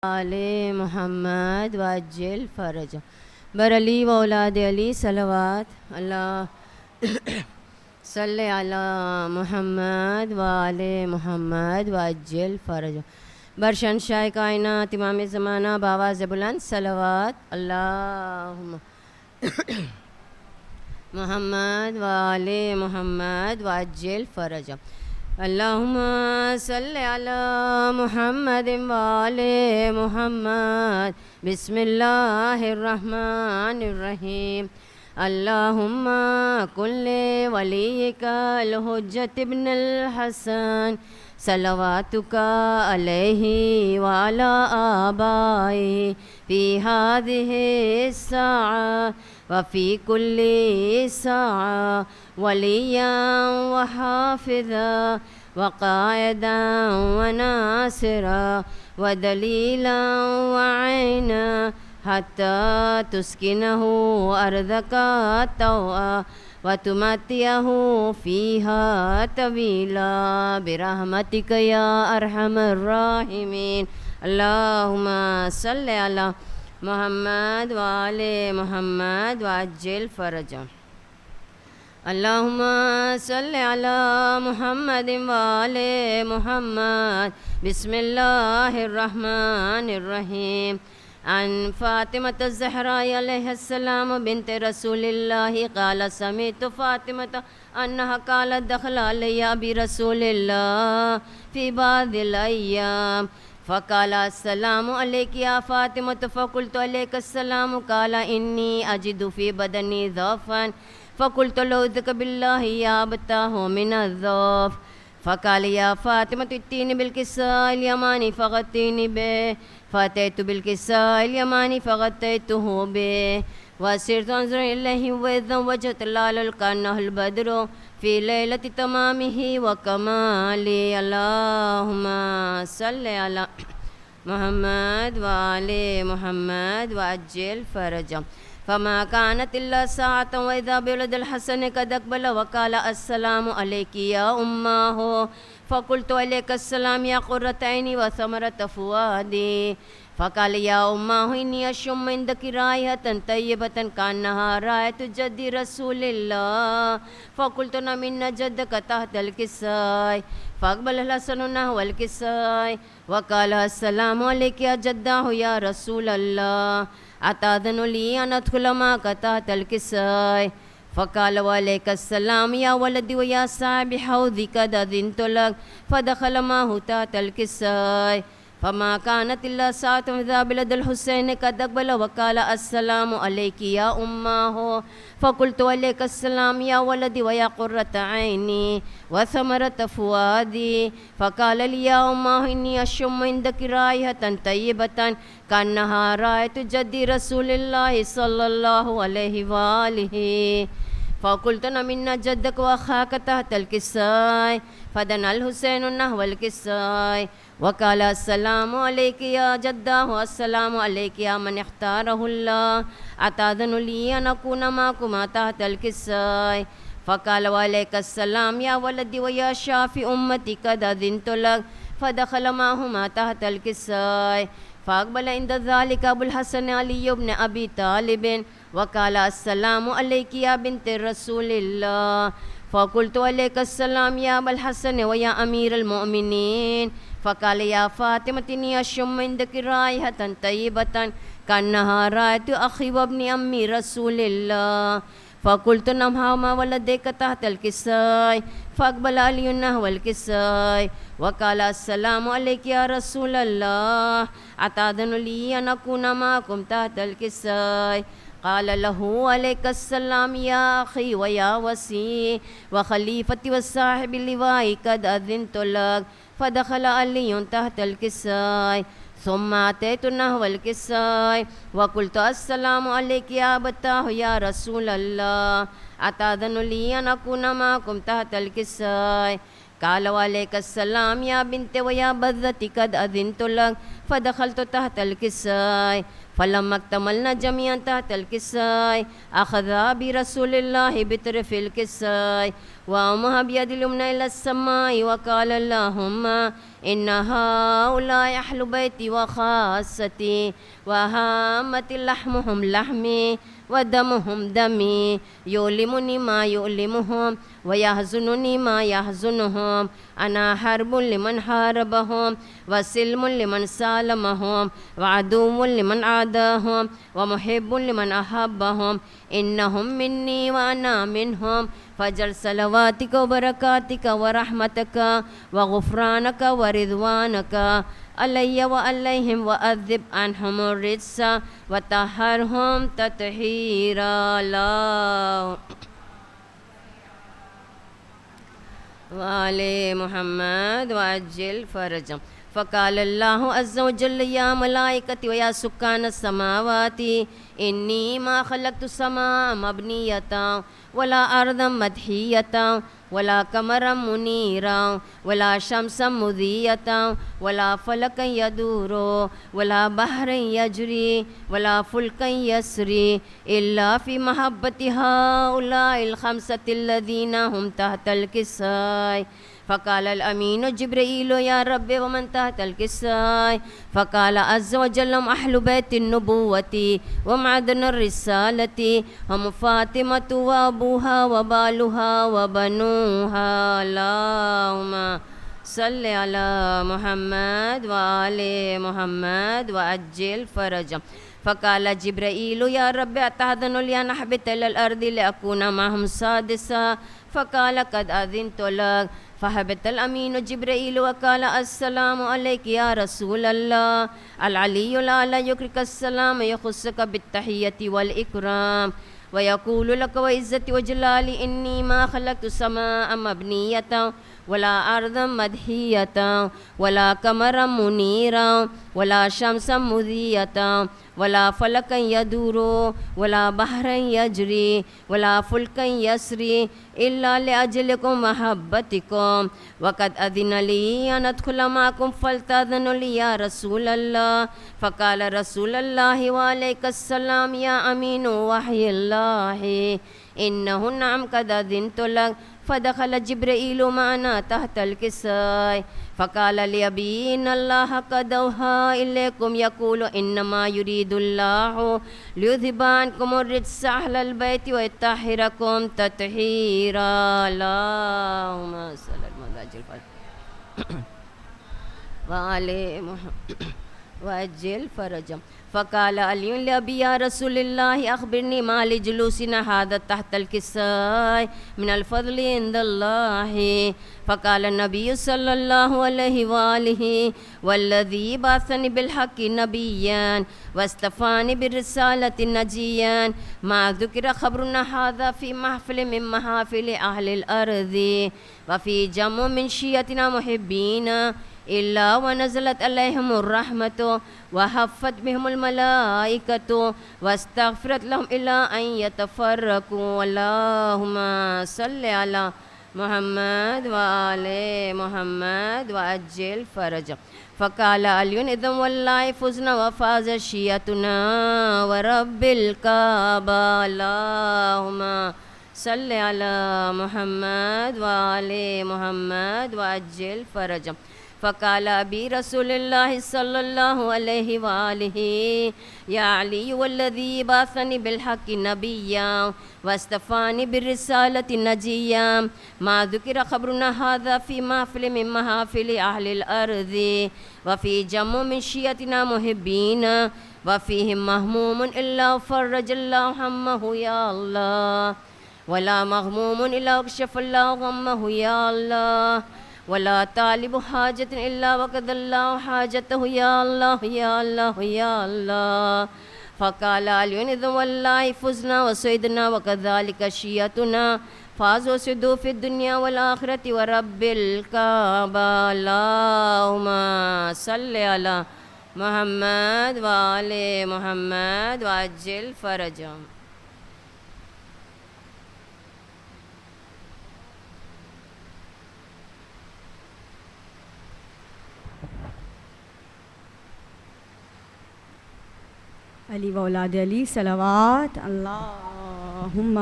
آل محمد وعجل fridge بر علی و اولاد علی صلوات اللہ صلی علی محمد و آل محمد وعجل فرج بر شہنشاہ کائنات امام زمانہ باواز بلند صلوات اللہم محمد و آل محمد وعجل فرج اللہم صلی علی محمد و آل محمد بسم اللہ الرحمن الرحیم اللہم کل ولیک الحجۃ ابن الحسن صلواتک علیہ وعلی آبائہ فی ہذہ الساعہ وفی کل ساعہ ولیا وحافظا وقائدا وناصرا ودلیلا وعینا حتی تسکنہ ارضک طوعا وتمتعہ فیہا طویلا برحمتک یا ارحم الراحمین اللہم صلی علی محمد وآل محمد وعجل فرج اللہم صلی علی محمد وآل محمد بسم اللہ الرحمن الرحیم عن فاطمة الزہراء علیہ السلام بنت رسول اللہ قال سمعت فاطمة انہا قالت دخل علی ابی رسول اللہ فی بعض الایام فقال السلام علیک یا فاطمة فقلت علیک السلام قال انی اجد فی بدنی ضعفا فقلت لعوذک باللہ یا ابتاه من الضعف فقال یا فاطمة ائتینی بالکساء الیمانی فغطینی به فاتیت بالکساء الیمانی فغطیته به وسرت انظر الیہ واذا وجدت اللال کانہ البدر فی لیلۃ تمامہ وکمالہ اللہم صلی علی محمد وآل محمد وعجل فرج فما كانت إلا ساعة وإذا بولد الحسن قد أقبل وقال السلام عليك يا أماه فقلت عليك السلام يا قرة عيني وثمرة فؤادي فقال يا أماه إني أشم عندك رائحة طيبة كأنها رائحة جد رسول الله فقلت نعم إن جدك تحت الكساء فأقبل الحسن نحو الكساء وقال السلام عليك يا جداه يا رسول الله أتأذن لي أن أدخل معك تحت الكساء فقال وعليك السلام يا ولدي ويا صاحب حوضي قد أذنت لك فدخل معه تحت الكساء فما كانت إلا ساعة إذا بلد الحسين قد أقبل وقال السلام عليك يا أماه فقلت عليك السلام يا ولدي ويا قرة عيني وثمرة فؤادي فقال لي يا أماه إني أشم عندك رائحة طيبة كأنها رائحة جد رسول الله صلى الله عليه وآله فقلت نعم جدك وأخاك تحت الكساء فدنا الحسين نحو الكساء وقال السلام عليك يا جداه السلام عليك يا من اختاره الله أتأذن لي أن أكون معكما تحت الكساء فقال وعليك السلام يا ولدي ويا شافي أمتي قد أذنت لك فدخل معهما تحت الكساء فأقبل عند ذلك أبو الحسن علي بن أبي طالب وقال السلام عليك يا بنت رسول الله فقلت عليك السلام يا أبا الحسن ويا أمير المؤمنين فقال يا فاطمة إني أشم عندك رائحة طيبة كأنها رائحة أخي وابن أمي رسول الله فقلت نعم هما ولديك تحت الكساء فأقبل علي نحو الكساء وقال السلام عليك يا رسول الله أتأذن لي أن أكون معكم تحت الكساء قال له عليك السلام يا أخي ويا وصي وخليفتي والصاحب اللواء قد أذنت لك فدخل علي تحت الكساء ثم أتيت نحو الكساء وقلت السلام عليك يا أبتاه يا رسول الله أتأذن لي أن أكون معكم تحت الكساء قال وعليك السلام يا بنت ويا بذتي قد أذنت لك فدخلت تحت الكساء فلما اكتملنا جميعا تحت الكساء أخذ برسول الله بطرف الكساء وأمها بيد اليمنى إلى السماء وقال اللهم إن هؤلاء أهل بيتي وخاصتي وهامة لحمهم لحمي ودمهم دمي يؤلمني ما يؤلمهم ويحزنني ما يحزنهم أنا حرب لمن حاربهم وسلم لمن سالمهم وعدو لمن عاداهم ومحب لمن أحبهم إنهم مني وأنا منهم فاجعل صلواتك وبركاتك ورحمتك وغفرانك ورضوانك علي وعليهم وأذب عنهم الرجس وطهرهم تطهيرا لا وآل محمد وعجل فرجهم. فقال الله عز وجل يا ملائكتي ويا سكان السماوات إني ما خلقت السماء مبنية ولا أرضا مدحية ولا قمرا منيرا ولا شمسا مضية ولا فلكا يدور ولا بحرا يجري ولا فلكا يسري إلا في محبة هؤلاء الخمسة الذين هم تحت الكساء. فقال الأمين جبريل يا رب ومن تحت الكساء؟ فقال عز وجل هم أهل بيت النبوة ومعدن الرسالة هم فاطمة وأبوها وبالها وبنوها اللهم صل على محمد وآل محمد وعجل فرجهم. فقال جبرائيل يا رب أتأذن لي أن أهبط إلى الأرض لأكون معهم سادسا؟ فقال قد أذنت لك. فهبط الأمين جبرائيل وقال السلام عليك يا رسول الله. العلي الأعلى يكرك السلام يخصك بالتحية والإكرام ويقول لك وعزتي وجلالي إني ما خلقت سماء مبنية ولا أرضا مدحية ولا قمرا منيرا ولا شمسا مضية ولا فلكا يدور ولا بحرا يجري ولا فلكا يسري إلا لأجلكم محبتكم وقد أذن لي أن أدخل معكم فلتأذنوا لي يا رسول الله. فقال رسول الله وعليك السلام يا أمين وحي الله إنه نعم قد أذنت لك. فدخل جبرائيل معنا تحت الكساء فقال لأبي إن الله قد أوحى إليكم يقول إنما يريد الله ليذهب عنكم الرجس أهل البيت ويطهركم تطهيرا اللهم صل على وعلى محمد وأجل فرجهم. فقال علي لأبي يا رسول الله أخبرني ما لجلوسنا هذا تحت الكساء من الفضل عند الله. فقال النبي صلى الله عليه وآله والذي بعثني بالحق نبيا واصطفاني بالرسالة نجيا ما ذكر خبرنا هذا في محفل من محافل أهل الأرض وفي جمع من شيعتنا محبين إلا ونزلت عليهم الرحمة وحفت بهم الملائكة واستغفرت لهم إلى أن يتفرقوا اللهم صل على محمد وآل محمد وأجل فرجهم. فقال علي إذن والله فزنا وفاز شيعتنا ورب الكعبة اللهم صل على محمد وآل محمد وأجل فرجهم. فقال أبي رسول الله صلى الله عليه وآله يا علي والذي بعثني بالحق نبيا واصطفاني بالرسالة نجيا ما ذكر خبرنا هذا في محفل من محافل أهل الأرض وفي جمع من شيعتنا محبين وفيهم مهموم إلا فرج الله همه يا الله ولا مغموم إلا اكشف الله غمه يا الله ولا طالب حاجة إلا وقضى الله حاجته يا الله يا الله يا الله. فقال علي إذن والله فزنا وسيدنا وكذلك شيعتنا فازوا وسدوا في الدنيا والآخرة ورب الكعبة اللهم صل على محمد وآل محمد وعجل فرجهم. علی و اولاد علی صلوات اللہم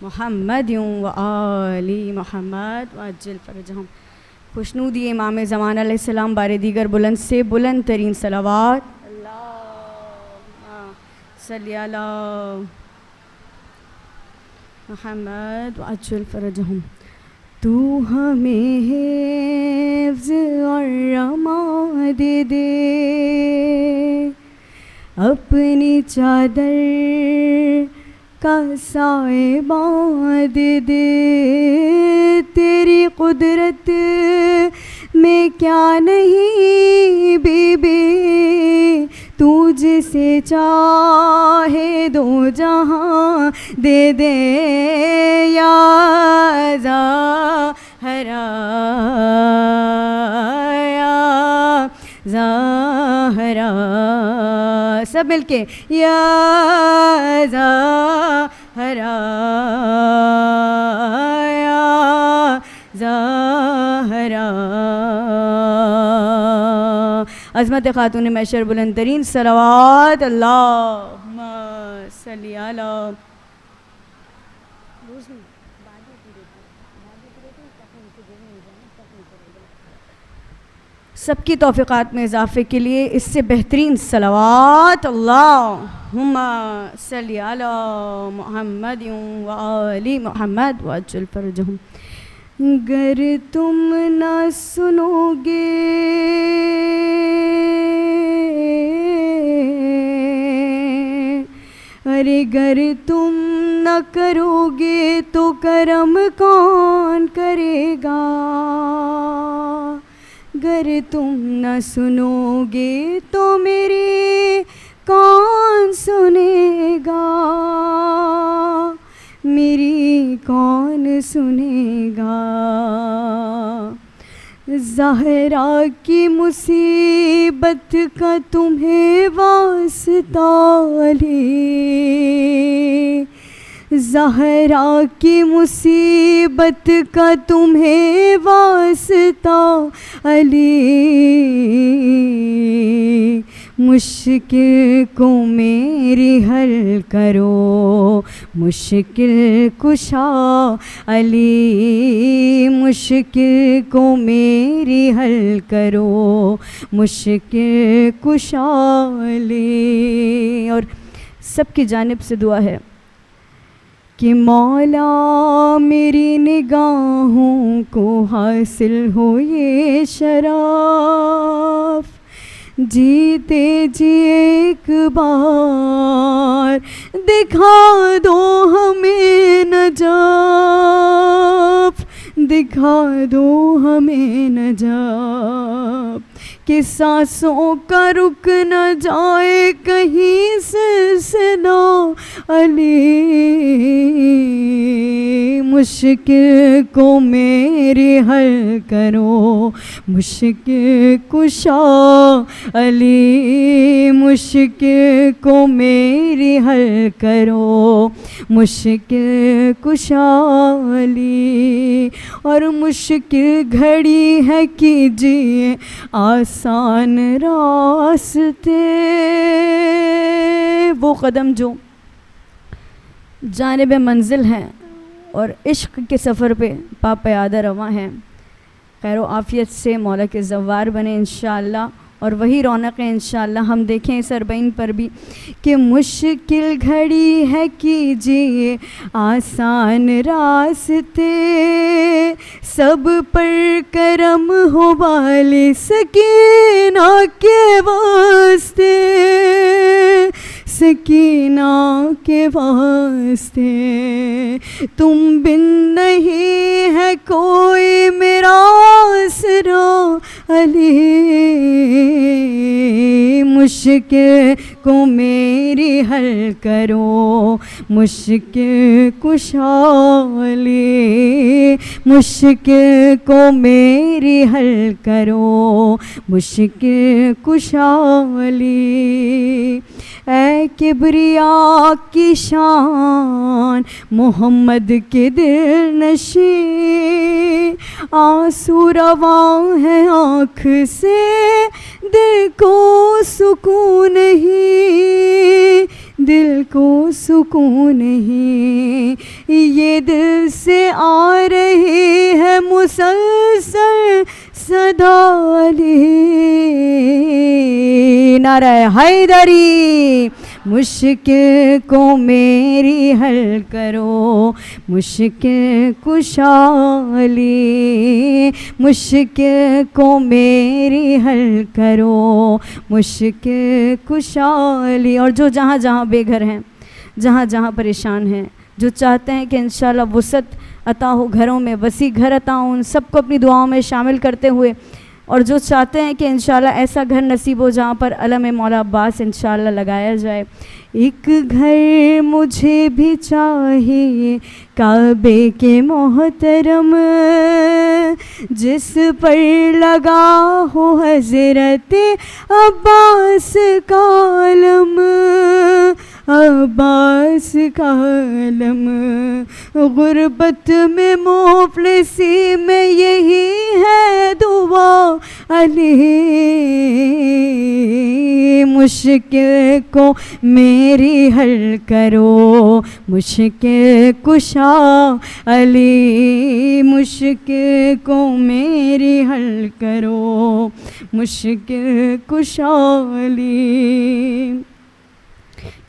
محمد و آل محمد وعجل فرجہم. خوشنودی امام زمان علیہ السلام بار دیگر بلند سے بلند ترین صلوات. اللہم صلی علی محمد وعجل فرجہم. تو ہمیں حفظ اور رحمت دے اپنی چادر کا سائبان دے. تیری قدرت میں کیا نہیں بی بی، تو جسے چاہے دو جہاں دے دے یا زہرا یا زہرا. سب مل کے یا زہرا یا زہرا. عظمت خاتون محشر بلند ترین صلوات. اللہم صلی علی. سب کی توفیقات میں اضافے کے لیے اس سے بہترین صلوات. اللہم صلی علی محمد و آل محمد وعجل فرجہم. گر تم نہ سنو گے ارے گر تم نہ کرو گے تو کرم کون کرے گا. گر تم نہ سنو گے تو میری کون سنے گا. میری کون سنے گا. زہرا کی مصیبت کا تمہیں واسطہ علی. زہرا کی مصیبت کا تمہیں واسطہ علی. مشکل کو میری حل کرو مشکل کشا علی. مشکل کو میری حل کرو مشکل کشا علی. اور سب کی جانب سے دعا ہے کہ مولا میری نگاہوں کو حاصل ہو یہ شرف. جیتے جی ایک بار دکھا دو ہمیں نجف. دکھا دو ہمیں نجف کہ سانسوں کا رک نہ جائے کہیں سلسلہ علی. مشکل کو میری حل کرو مشکل کشا علی. مشکل کو میری حل کرو مشکل کشا علی. اور مشکل گھڑی ہے کیجیے آسان راستے. وہ قدم جو جانب منزل ہیں اور عشق کے سفر پہ پا پیادہ رواں ہیں، خیر و عافیت سے مولا کے زوار بنے انشاءاللہ. اور وہی رونقیں انشاءاللہ ہم دیکھیں اس اربعین پر بھی کہ مشکل گھڑی ہے کیجیے آسان راستے. سب پر کرم ہو والی سکینہ کے واسطے. سکینہ کے واسطے تم بن نہیں ہے کوئی میرا آسرا علی. مشکل کو میری حل کرو مشکل کشا علی. مشکل کو میری حل کرو مشکل کشا علی. اے کبریا کی شان محمد کے دل نشین. آنسو رواں ہے آنکھ سے دل کو سکون نہیں. نعرہ حیدری، مشکل کو میری حل کرو، مشکل کشا علی، مشکل کو میری حل کرو، مشکل کشا علی۔ اور جو جہاں جہاں بے گھر ہیں، جہاں جہاں پریشان ہیں، جو چاہتے ہیں کہ انشاءاللہ وسعت عطا ہو، گھروں میں وسیع گھر عطا ہو، ان سب کو اپنی دعاؤں میں شامل کرتے ہوئے، اور جو چاہتے ہیں کہ انشاءاللہ ایسا گھر نصیب ہو جہاں پر علم مولا عباس انشاءاللہ لگایا جائے۔ ایک گھر مجھے بھی چاہیے کعبے کے محترم، جس پر لگا ہو حضرت عباس کا علم، عباس کا علم۔ غربت میں مفلسی میں یہی ہے دعا علی، مشکل کو میری حل کرو، مشکل کشا علی، مشکل کو میری حل کرو، مشکل کشا علی۔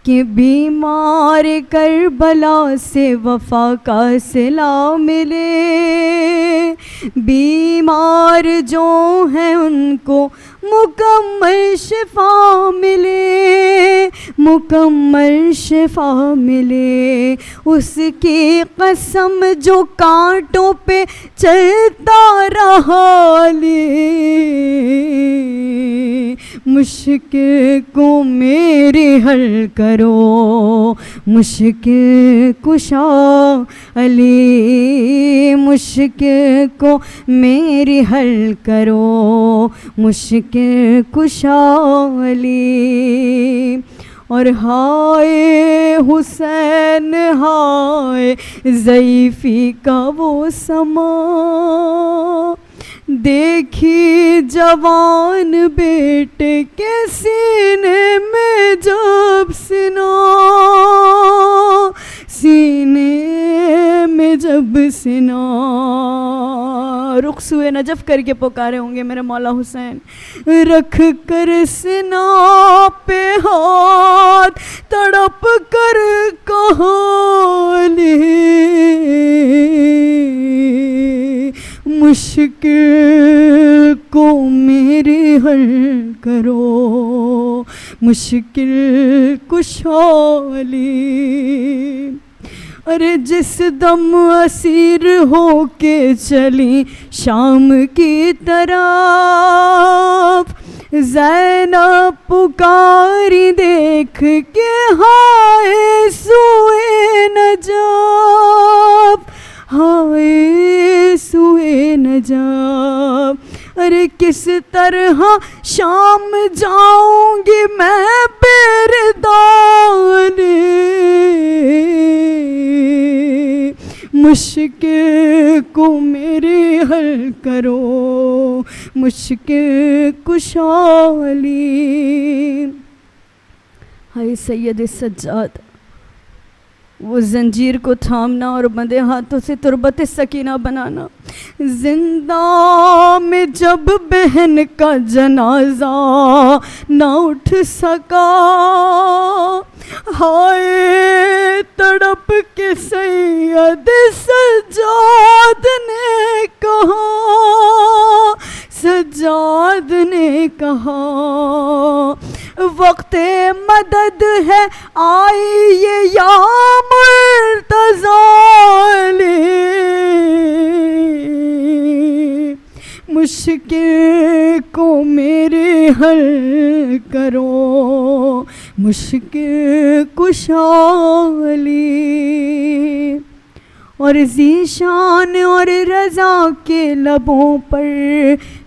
کہ بیمار کربلا سے وفا کا صلہ ملے، بیمار جو ہیں ان کو مکمل شفا ملے، مکمل شفا ملے، اس کی قسم جو کانٹوں پہ چلتا رہا لے، مشکل کو میری حل کرو، مشکل کشا علی، مشکل کو میری حل کرو، مشکل کشا علی۔ اور ہائے حسین ہائے ضعیفی کا وہ سما، دیکھی جوان بیٹے کے سینے میں جب سنا، سینے میں جب سنا، رخ سوئے نجف کر کے پکارے ہوں گے میرے مولا حسین، رکھ کر سنا پہ ہاتھ تڑپ کر کہا لے، مشکل کو میری حل کرو، مشکل کشا علی۔ ارے جس دم اسیر ہو کے چلی شام کی طرف، زینب پکاری دیکھ کے ہائے سوئے نجف، ہائے سوئے نجف۔ ارے کس طرح شام جاؤں گی میں بیردان، مشکل کو میری حل کرو، مشکل کشا علی۔ ہائے سید سجاد، وہ زنجیر کو تھامنا اور بندے ہاتھوں سے تربت سکینہ بنانا، زندہ میں جب بہن کا جنازہ نہ اٹھ سکا، ہائے تڑپ کے سید سجاد نے کہا، سجاد نے کہا وقت مدد ہے آئیے یا مرتضیٰ علی، مشکل کو میرے حل کرو، مشکل کشا علی۔ اور ذیشان اور رضا کے لبوں پر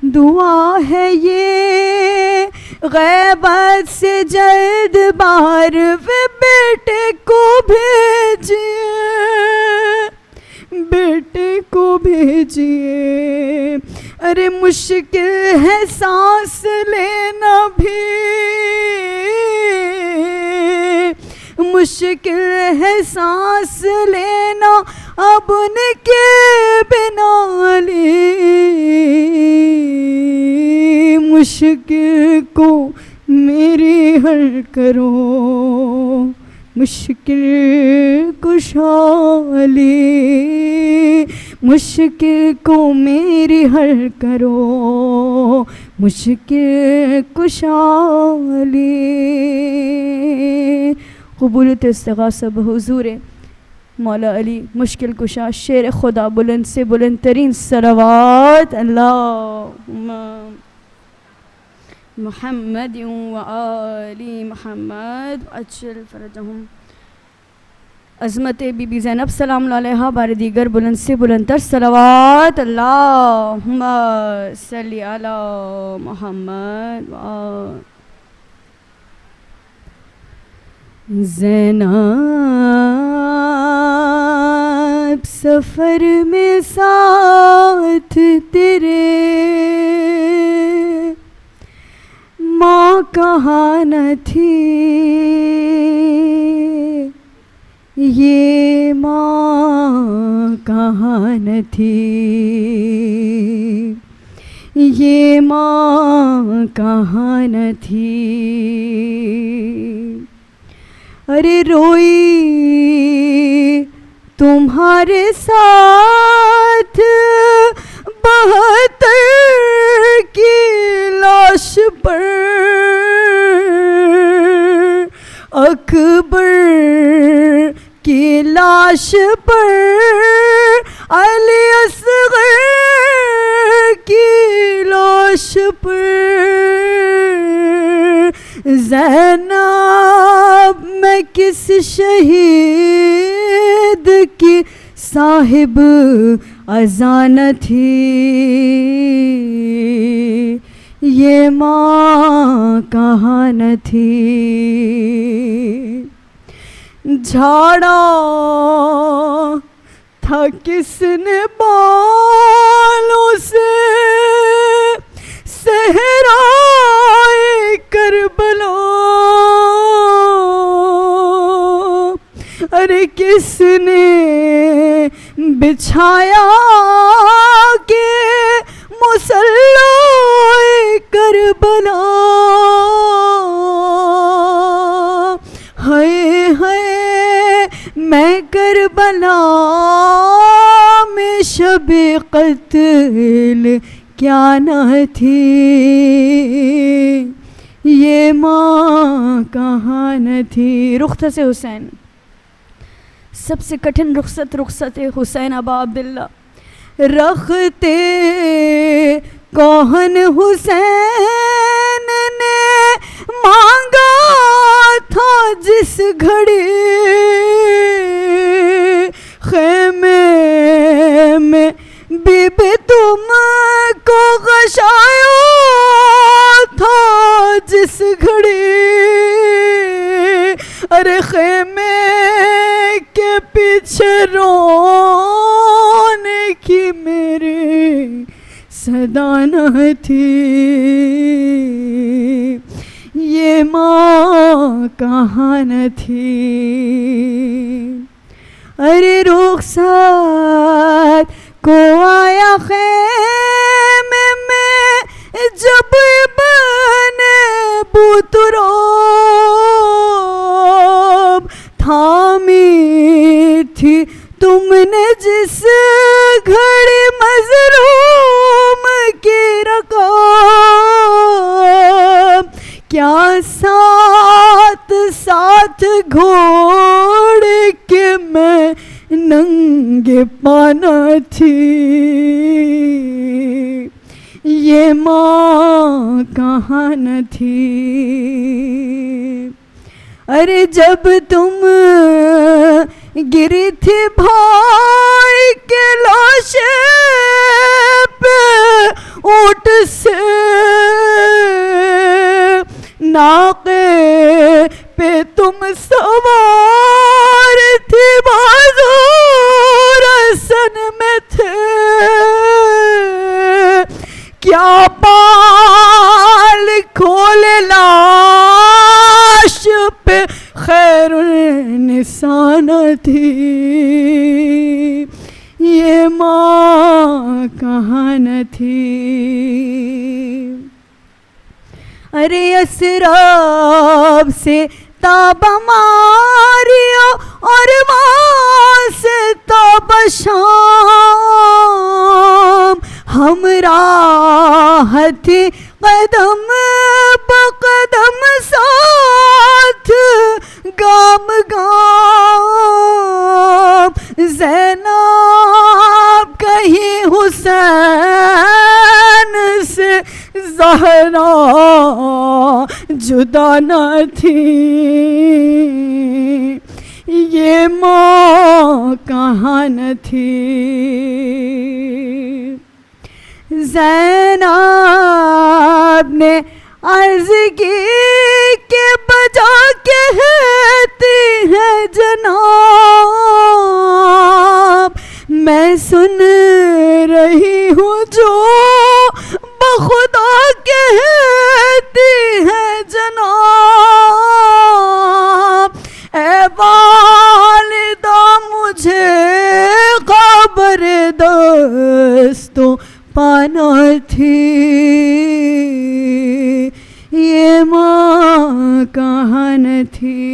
دعا ہے یہ، غیبت سے جلد بار وہ بیٹے کو بھیجیے، بیٹے کو بھیجیے۔ ارے مشکل ہے سانس لینا بھی، مشکل ہے سانس لینا اب ان کے بنا علی، مشکل کو میری حل کرو مشکل کشا علی، مشکل کو میری حل کرو مشکل کشا علی۔ قبولیت استغاثہ بحضور مولا علی مشکل کشا، شیر خدا بلند سے بلند ترین صلوات اللہم محمد و آل محمد عجل فرجہم۔ عظمت بی بی زینب سلام اللہ علیہا بار دیگر بلند سے بلند تر صلوات اللہم صلی علی محمد و آل زینب سفر میں ساتھ تیرے ماں کہاں نہ تھی، یہ ماں کہاں نہ تھی، یہ ماں کہاں نہ تھی۔ ارے روئی تمہارے ساتھ 72 کی لاش پر، اکبر کی لاش پر، علی اصغر کی لاش پر، زینب میں کس شہید کی صاحب اذان تھی، یہ ماں کہاں نہ تھی۔ جھاڑا تھا کس نے بالوں سے صحرائے کربلا، ارے کس نے بچھایا کہ مصلی کربلا، ہائے ہائے میں کربلا میں شب قتل کیا نہ تھی، یہ ماں کہاں نہ تھی۔ رخصت حسین، سب سے کٹھن رخصت حسین ابا عبداللہ، رختے کوہن حسین نے مانگا تھا جس گھڑی، خیمے میں بی بی تم کو غشایا تھا جس گھڑی، ارے خیمے کے پیچھے رونے کی میرے صدا نہ تھی، یہ ماں کہاں نہ تھی۔ ارے رخصت کو آیا خیمے میں جب ابن ابو تراب، تھامی تھی تم نے جس گھڑی مظلوم کی رکاب، کیا ساتھ ساتھ گھوڑے کے میں ننگے پانا تھی، یہ ماں کہاں نہ تھی۔ ارے جب تم گری تھی بھائی کے لاشے پہ اونٹ سے، ناقے پہ تم سوار تھی، بازو رسن میں تھے، کیا بال کھولے لاش پہ خیر النساء نہ تھی، یہ ماں کہاں نہ تھی۔ ارے اسراب سے تاب ماریا اور وہاں سے تاب شام، ہم راہ تھے قدم بقدم ساتھ گام گام، زینب کہیں حسین سے زہرا جدا نہ تھی، یہ ماں کہاں نہ تھی۔ زینب نے عرض کی کہ بجا کہتی ہے جناب، میں سن رہی ہوں جو بخدا کہتی ہے جناب، اے والدہ مجھے خبر دستوں پانا تھی، یہ ماں کہاں نہ تھی۔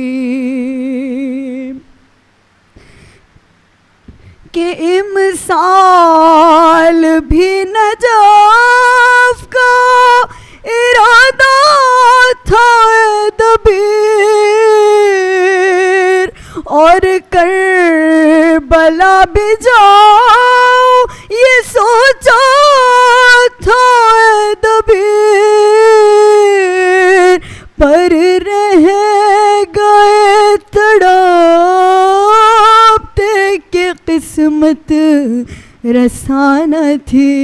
کہ امسال بھی نجف کا ارادہ تھا دبیر، اور کربلا بھی جاؤ یہ سوچا تھا دبیر، پر رہ گئے تڑپتے کہ قسمت رسا نہ تھی،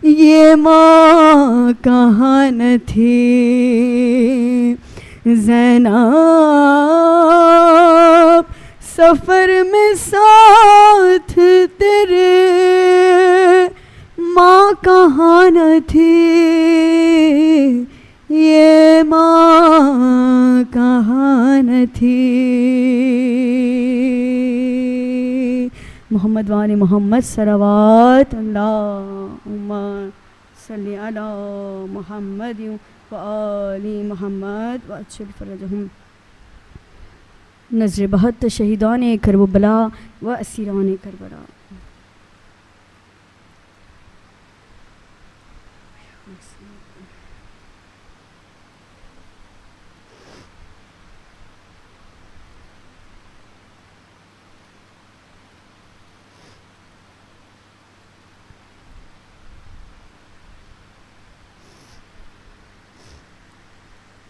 یہ ماں کہاں نہ تھی۔ زینب سفر میں ساتھ تیرے ماں کہاں نہ تھی، یہ ماں کہاں نہ تھی۔ محمد وآل محمد صلوات اللہم صلی علی محمد وآل محمد وعجل فرجہم۔ نظر بہت شہیدان کربلا و اسیران کربلا۔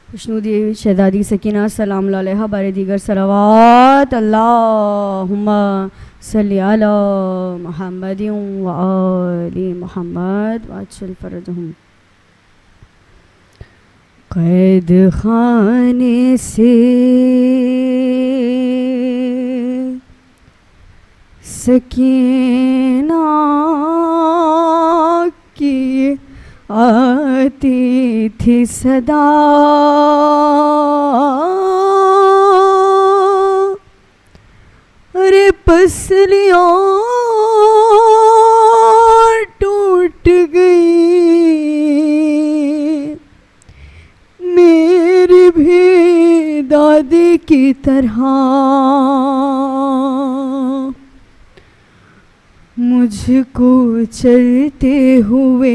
خوشنودی شہزادی سکینہ سلام اللہ علیہا بار دیگر صلوات اللہم صلی علی محمد و آل محمد وعجل فرجہم۔ قید خانے سے سکینہ کی آتی تھی صدا، ارے پسلیاں ٹوٹ گئی میری بھی دادی کی طرح، مجھ کو چلتے ہوئے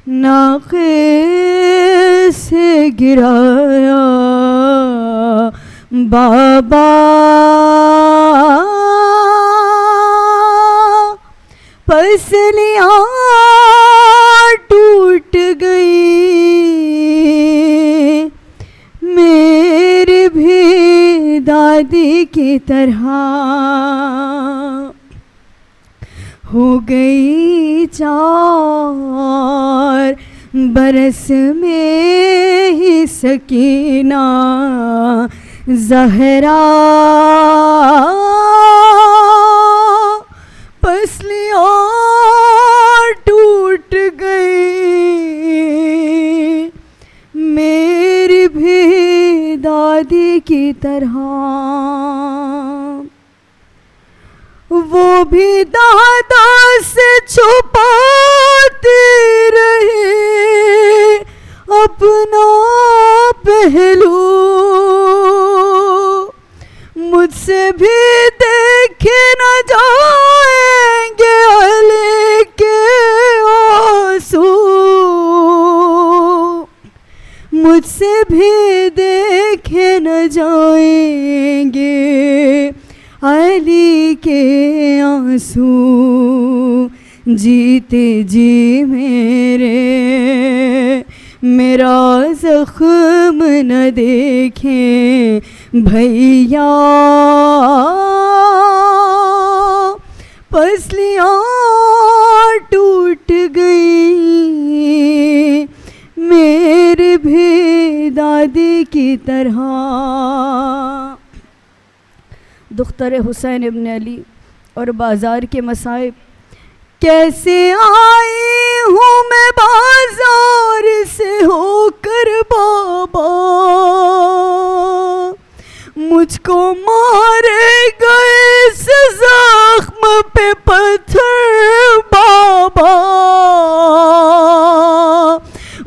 ناقے سے گرایا بابا، پسلیاں ٹوٹ گئی میری بھی دادی کی طرح، ہو گئی 4 برس میں ہی سکینہ زہرا، پسلیاں ٹوٹ گئی میری بھی دادی کی طرح، وہ بھی دادا سے چھپا اپنا پہلو مجھ سے بھی دیکھے نہ جائیں گے علی کے آنسو، مجھ سے بھی دیکھے نہ جائیں گے علی کے آنسو، جیتے جی میرا زخم نہ دیکھیں بھیا، پسلیاں ٹوٹ گئی میرے بھی دادی کی طرح۔ دختر حسین ابن علی اور بازار کے مصائب۔ کیسے آئی ہوں میں بازار سے ہو کر بابا، مجھ کو مارے گئے اس زخم پہ پتھر بابا،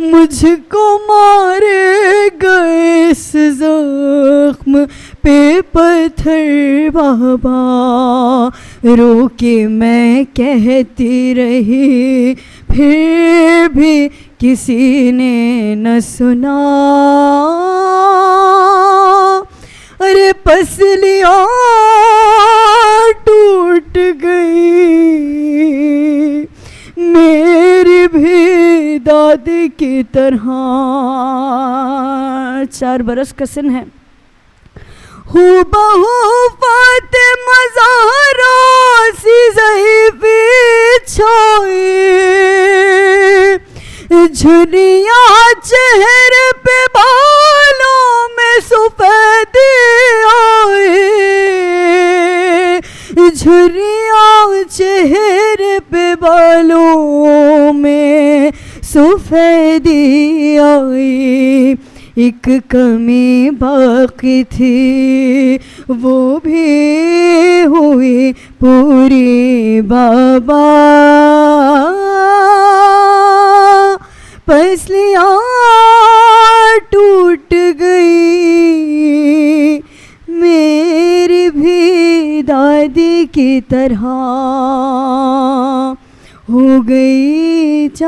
مجھ کو مارے گئے اس زخم پہ پتھر بابا، رو کے میں کہتی رہی پھر بھی کسی نے نہ سنا، ارے پسلیاں ٹوٹ گئی میری بھی دادی کی طرح۔ 4 برس کا سن ہے، ہو بہو فاطمہ زہرا سی ضعیفی چھائی، جھریاں چہرے پہ بالوں میں سفیدی آئی، جھریاں چہرے پہ بالوں میں سفیدی آئی، ایک کمی باقی تھی وہ بھی ہوئی پوری بابا، پسلیاں ٹوٹ گئی میری بھی دادی کی طرح، ہو گئی 4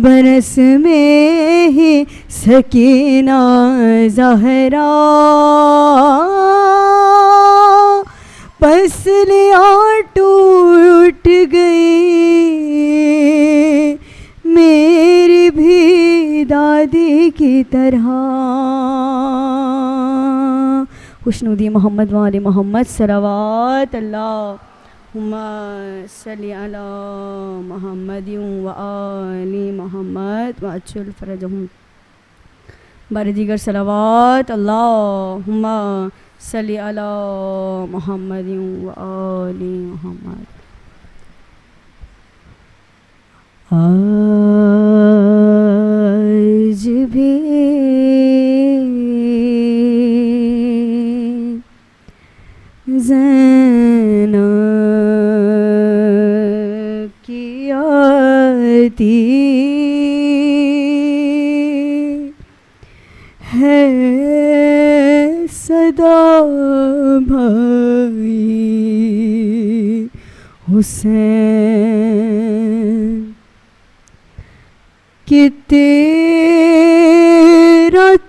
برس میں ہی سکینہ زہرا، پسلیاں ٹوٹ گئی میری بھی دادی کی طرح۔ خوشنودی محمد وآل محمد، صلوات اللہم صلی علی محمد وآل محمد وعجل فرجہم۔ بار دیگر صلوات اللہم صلی علی محمد وآل محمد۔ آج بھی زینب کی آتی ہے صدا بھائی حسین کہ تیرا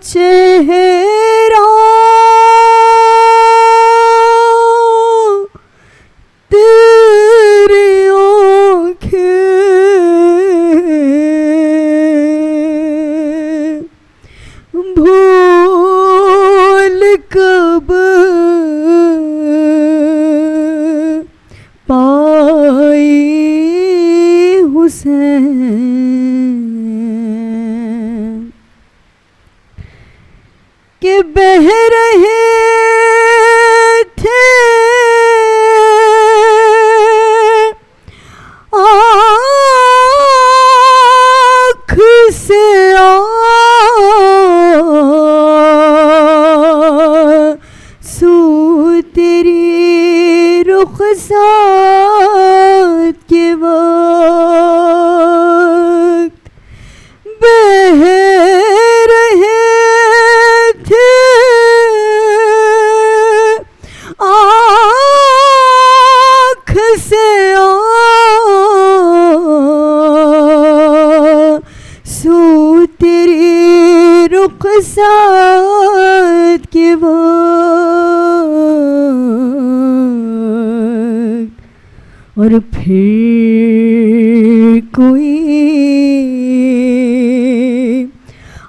چہرہ تیری آنکھیں بھول کب پائی حسین کہ بہہ رہے تھے آنکھ سے آنسو تیری رخسار کے وقت، ساتھ کے وقت اور پھر کوئی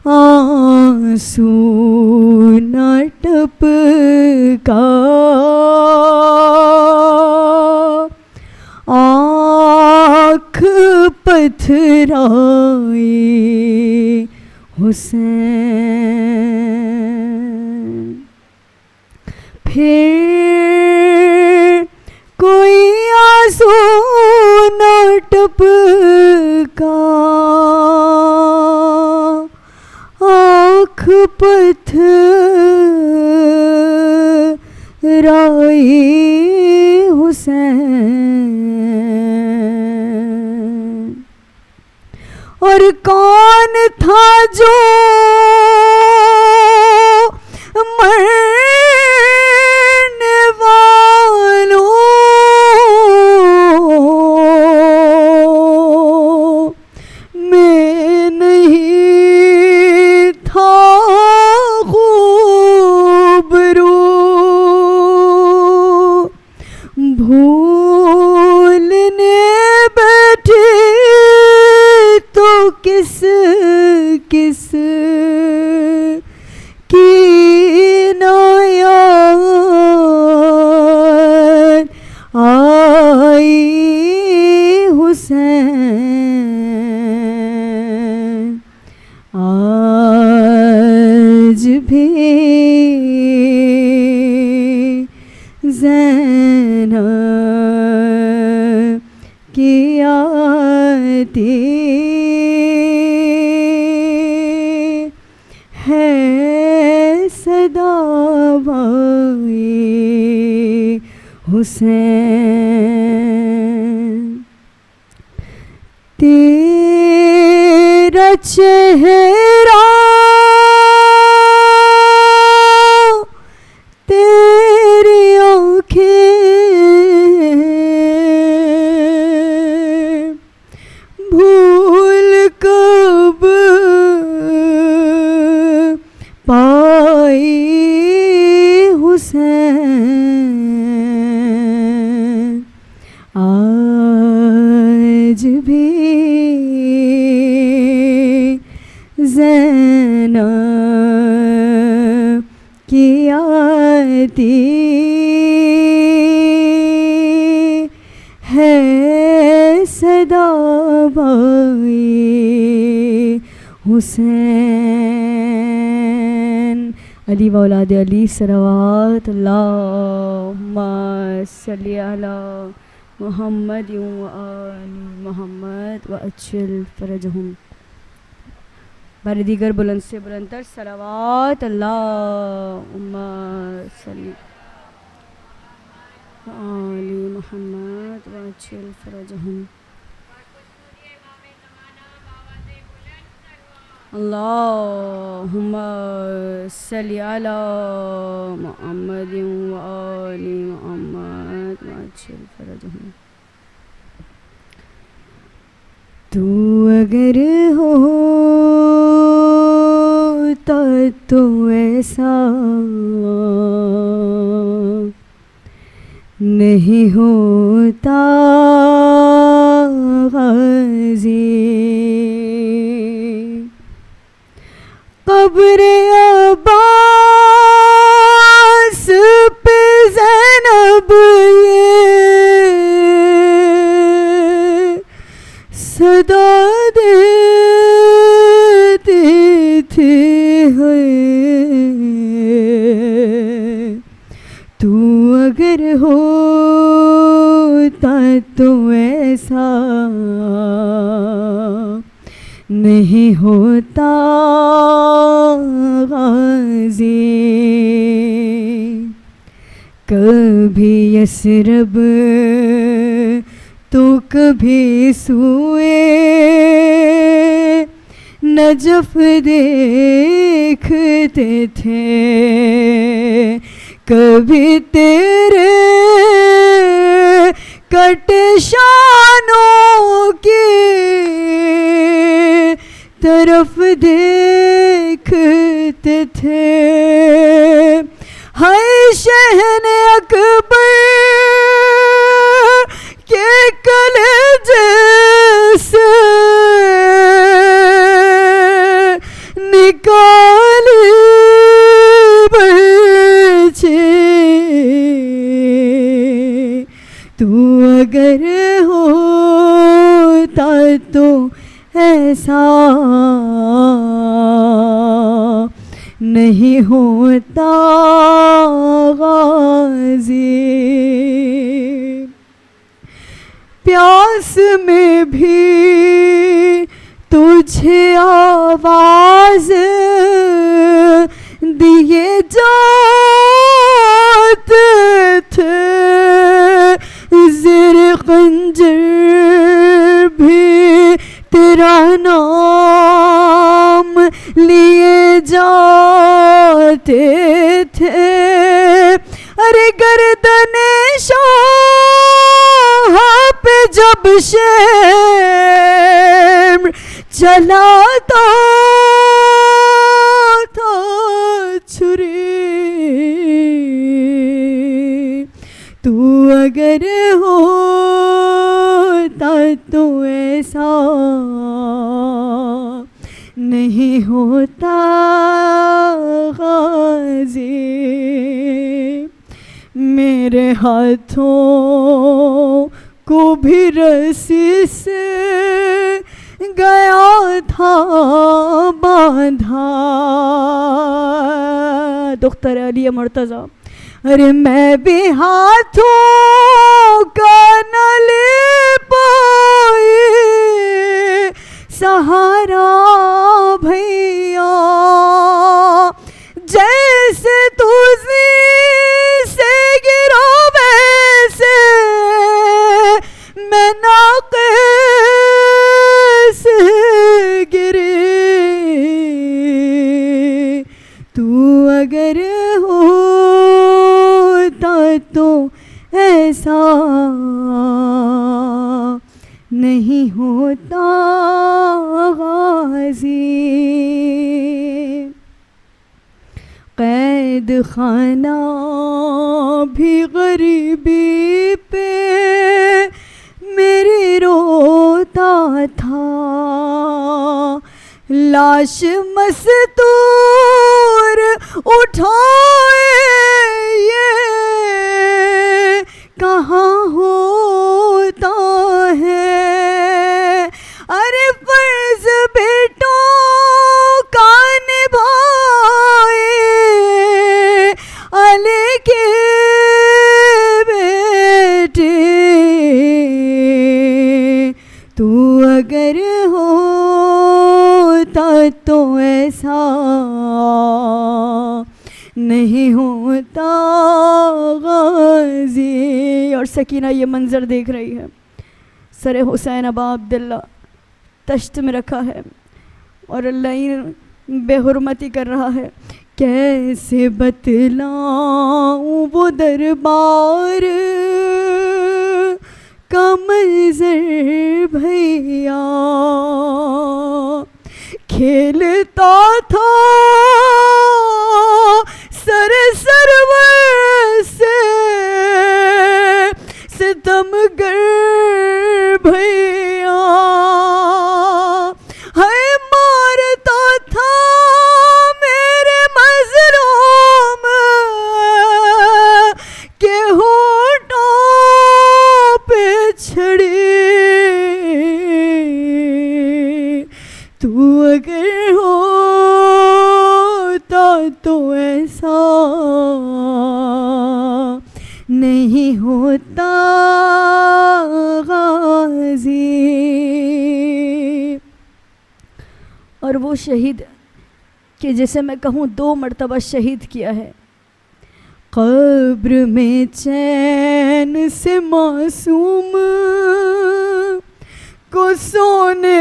آنسو نہ ٹپکا آنکھ پتھرائی حسین پھر کوئی آنسو نہ ٹپکا آنکھ پتھرائی حسین اور کون تھا جو مرنے والوں میں نہیں تھا خوبرو بھولنے بیٹھے تو کس کس کی نایاد آئی حسین آج بھی زینب کی آتی ہے صدا بھائی حسین تیرا چہرہ تیری آنکھیں بھول کب پائی حسین آج بھی زینب کی آتی ہے صدا بھائی حسین علی و اولاد علی صلوات اللہم صلی علی محمد و آل محمد و اجل فرجہم بار دیگر بلند سے بلندتر صلوات اللہم صلی آل محمد و اجل فرجہم اللہم صلی علی محمد و آل محمد و اجل فرجہم تو اگر ہوتا تو ایسا نہیں ہوتا غازی قبر عباس پہ زینب یہ صدا دیتے تھے تو اگر ہوتا تو ایسا نہیں ہوتا غازی کبھی یثرب تو کبھی سوئے نجف دیکھتے تھے کبھی تیرے کٹے شانوں کی طرف دیکھتے دیکھتے تھے ہائے شہن اکبر کے کلیجے سے نکالی برچے تو اگر ہوتا تو ایسا نہیں ہوتا غازی پیاس میں بھی تجھے آواز دیے جاتے تھے زیر خنجر بھی تیرا نام لیے جاتے تھے ارے گردن شاہ پہ جب شمع چلاتا تھا چھری تو اگر ہوتا تو ایسا نہیں ہوتا غازی میرے ہاتھوں کو بھی رسی سے گیا تھا باندھا دختر علی مرتضیٰ ارے میں بھی ہاتھوں کا نہ لے پائی سہارا بھیا جیسے تجھے سے گرا ویسے میں ناقص گری تو اگر ہوتا تو ایسا نہیں ہوتا غازی قید خانہ بھی غریبی پہ میری روتا تھا لاش مستور اٹھائے یہ کہاں ہوتا ہے ارے فرض بیٹوں کا نبھائے علی کے بیٹے تو اگر ہوتا تو ایسا نہیں ہوتا غازی اور سکینہ یہ منظر دیکھ رہی ہے سر حسین ابا عبداللہ تشت میں رکھا ہے اور اللہ بے حرمتی کر رہا ہے کیسے بتلاؤں وہ دربار کا منظر بھیا کھیلتا تھا سر سرور سے ستمگر بھیا ہے مارتا تھا میرے مظلوم کے ہونٹوں پہ چھڑی تو اگر ہوتا تو ایسا نہیں ہوتا غازی اور وہ شہید کہ جسے میں کہوں 2 مرتبہ شہید کیا ہے قبر میں چین سے معصوم کو سونے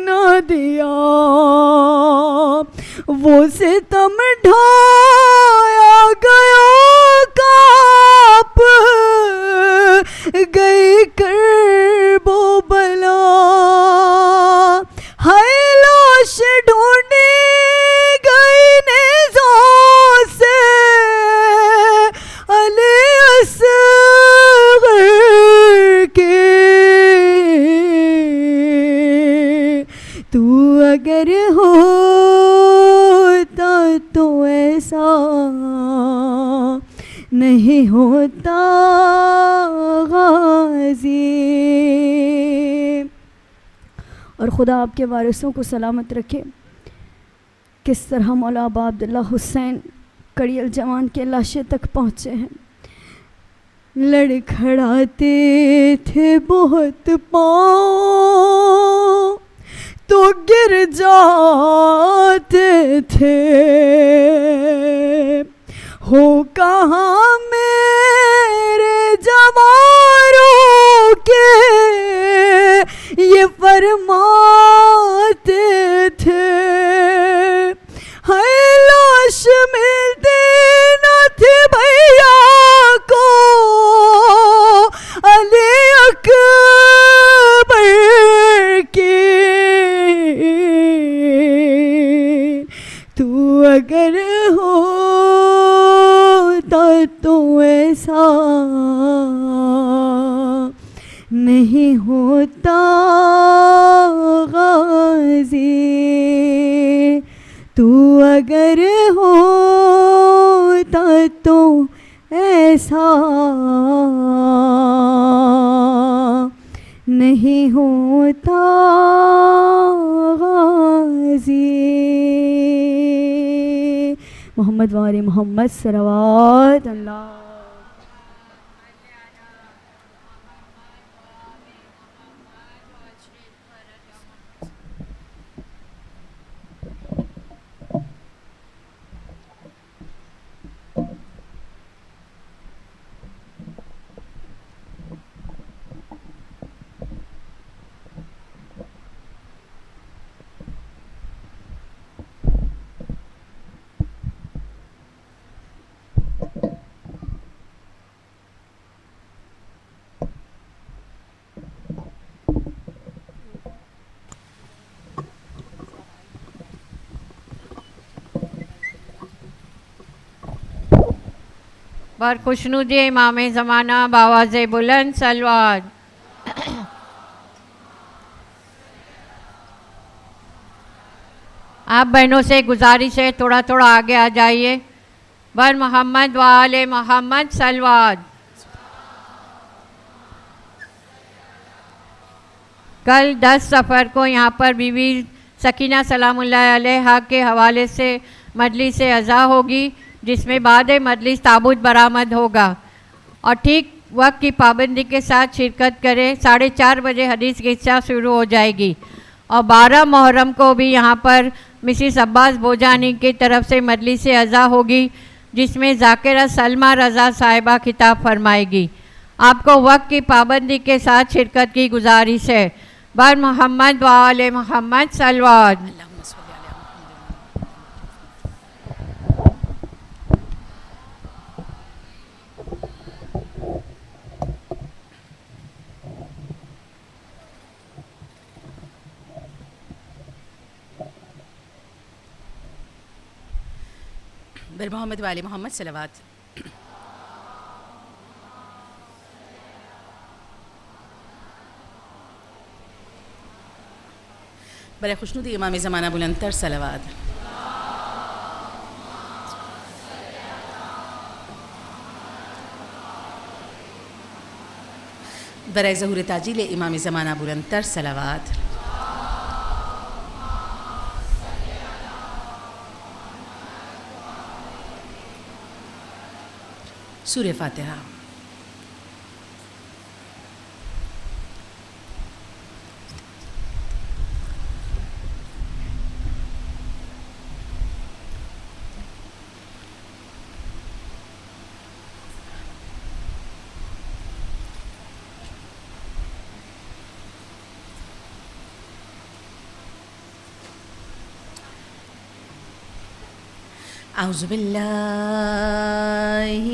نہ دیا وہ ستم ڈھایا گیا کاپ گئی کرب و بلا ہائے لاش ڈھونڈی تو اگر ہوتا تو ایسا نہیں ہوتا غازی. اور خدا آپ کے وارثوں کو سلامت رکھے. کس طرح مولا ابا عبداللہ حسین کڑیل جوان کے لاشے تک پہنچے ہیں. لڑکھڑاتے تھے بہت پاؤں تو گر جاتے تھے. ہو کہاں میرے جواروں کے یہ فرماتے تھے. ہے لاش ملتی نہ تھی بھیا کو علی اکبر کی. تو اگر ہوتا تو ایسا نہیں ہوتا غازی. تو اگر ہوتا تو ایسا نہیں ہوتا غازی. محمد وآل محمد صلوات اللہ. بر خوشنودی امام زمانہ بآواز بلند صلوات. آپ بہنوں سے گزارش ہے تھوڑا تھوڑا آگے آ جائیے. بر محمد وآل محمد صلوات. کل 10 صفر کو یہاں پر بی بی سکینہ سلام اللہ علیہا کے حوالے سے مجلس عزا ہوگی جس میں بعد مجلس تابوت برآمد ہوگا اور ٹھیک وقت کی پابندی کے ساتھ شرکت کریں. 4:30 بجے حدیث کی حصہ شروع ہو جائے گی اور 12 محرم کو بھی یہاں پر مسز عباس بوجانی کی طرف سے مجلس عزا ہوگی جس میں ذاکرہ سلمہ رضا صاحبہ خطاب فرمائے گی. آپ کو وقت کی پابندی کے ساتھ شرکت کی گزارش ہے. بر محمد وآل محمد صلوات. بر محمد وآل محمد صلوات. بر خوشنودی امام زمانہ بلند تر صلوات. برائے ظہور تاجیل امام زمانہ بلند تر صلوات. سورہ فاتحہ. اعوذ باللہ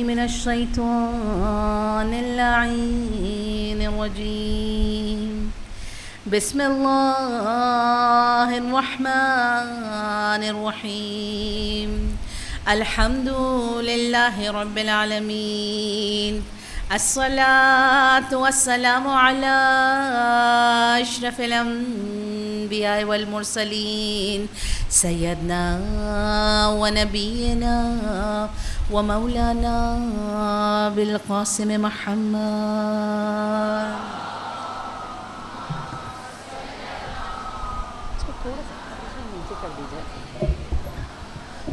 من الشیطان اللعین الرجیم. بسم اللہ الرحمن الرحیم. الحمد للہ رب العالمین. الصلاة والسلام علی اشرف الانبیاء الأنبياء والمرسلين سيدنا ونبينا ومولانا بالقاسم محمد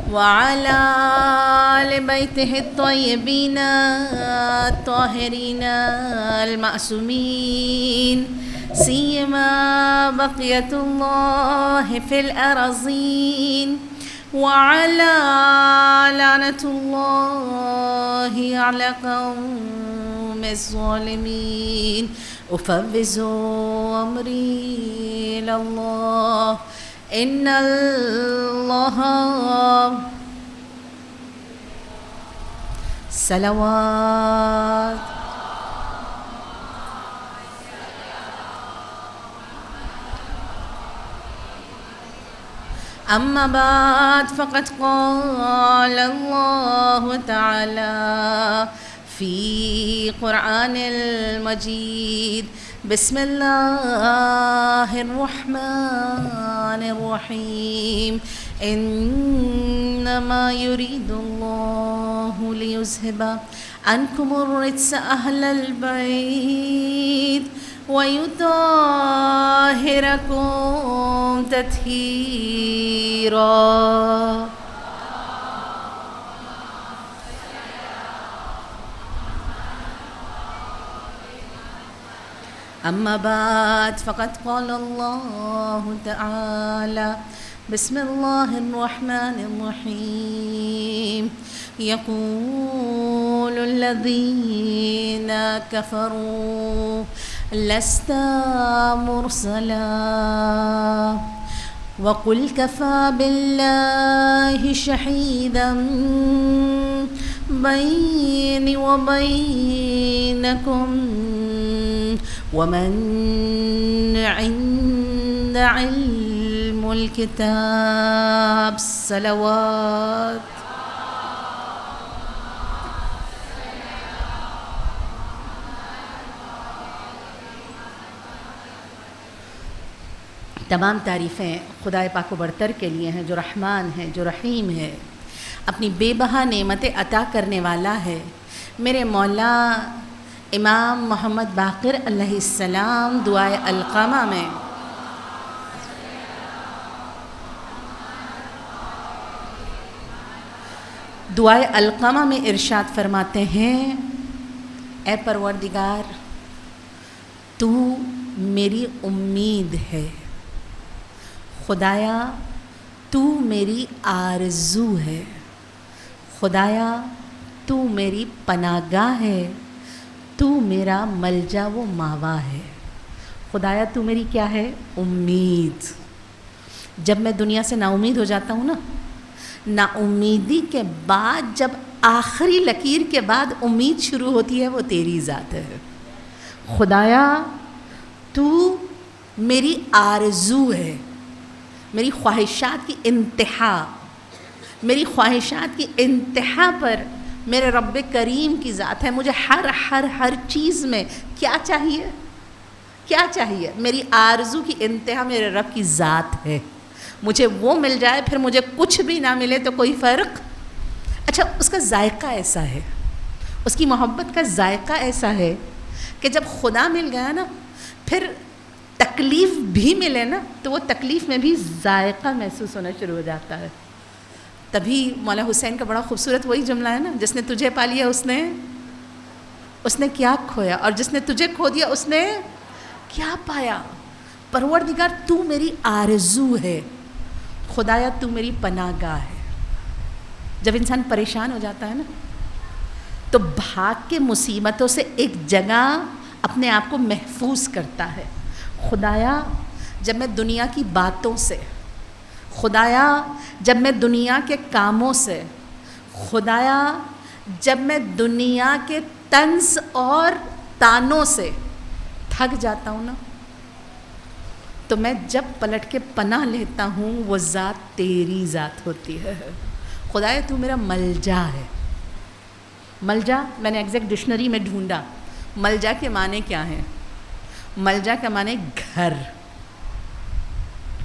وعلى آل بيته الطيبين الطاهرين المعصومين سيما بقية الله في الأرضين وعلى لعنة الله على قوم الظالمين أفوض أمري إلى الله إن الله صلوات أما بعد فقد قال الله تعالى في قرآن المجيد بسم الله الرحمن الرحيم إنما يريد الله ليذهب عنكم الرجس أهل البيت ويطهركم تطهيرا أما بعد فقد قال الله تعالى بسم الله الرحمن الرحيم يقول الذين كفروا لست مرسلا وقل كفى بالله شهيدا بيني وبينكم ومن عند علم الكتاب صلوات تمام تعریفیں خدائے پاک و برتر کے لیے ہیں جو رحمان ہے جو رحیم ہے اپنی بے بہا نعمتیں عطا کرنے والا ہے میرے مولا امام محمد باقر علیہ السلام دعائے القامہ میں دعائے القامہ میں ارشاد فرماتے ہیں اے پروردگار تو میری امید ہے خدایا تو میری آرزو ہے خدایا تو میری پناہ گاہ ہے تو میرا ملجا و ماوا ہے خدایا تو میری کیا ہے امید جب میں دنیا سے نا امید ہو جاتا ہوں نا امیدی کے بعد جب آخری لکیر کے بعد امید شروع ہوتی ہے وہ تیری ذات ہے خدایا تو میری آرزو ہے میری خواہشات کی انتہا میری خواہشات کی انتہا پر میرے رب کریم کی ذات ہے مجھے ہر چیز میں کیا چاہیے میری آرزو کی انتہا میرے رب کی ذات ہے مجھے وہ مل جائے پھر مجھے کچھ بھی نہ ملے تو کوئی فرق اچھا اس کا ذائقہ ایسا ہے اس کی محبت کا ذائقہ ایسا ہے کہ جب خدا مل گیا نا پھر تکلیف بھی ملے نا تو وہ تکلیف میں بھی ذائقہ محسوس ہونا شروع ہو جاتا ہے تبھی مولا حسین کا بڑا خوبصورت وہی جملہ ہے نا جس نے تجھے پا لیا اس نے کیا کھویا اور جس نے تجھے کھو دیا اس نے کیا پایا پروردگار تو میری آرزو ہے خدایا تو میری پناہ گاہ ہے جب انسان پریشان ہو جاتا ہے نا تو بھاگ کے مصیبتوں سے ایک جگہ اپنے آپ کو محفوظ کرتا ہے خدایا جب میں دنیا کی باتوں سے خدایا جب میں دنیا کے کاموں سے خدایا جب میں دنیا کے طنز اور تانوں سے تھک جاتا ہوں نا تو میں جب پلٹ کے پناہ لیتا ہوں وہ ذات تیری ذات ہوتی ہے خدایا تو میرا ملجا ہے ملجا میں نے ایگزیکٹ ڈکشنری میں ڈھونڈا ملجا کے معنی کیا ہیں ملجا کا معنی گھر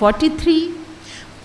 43।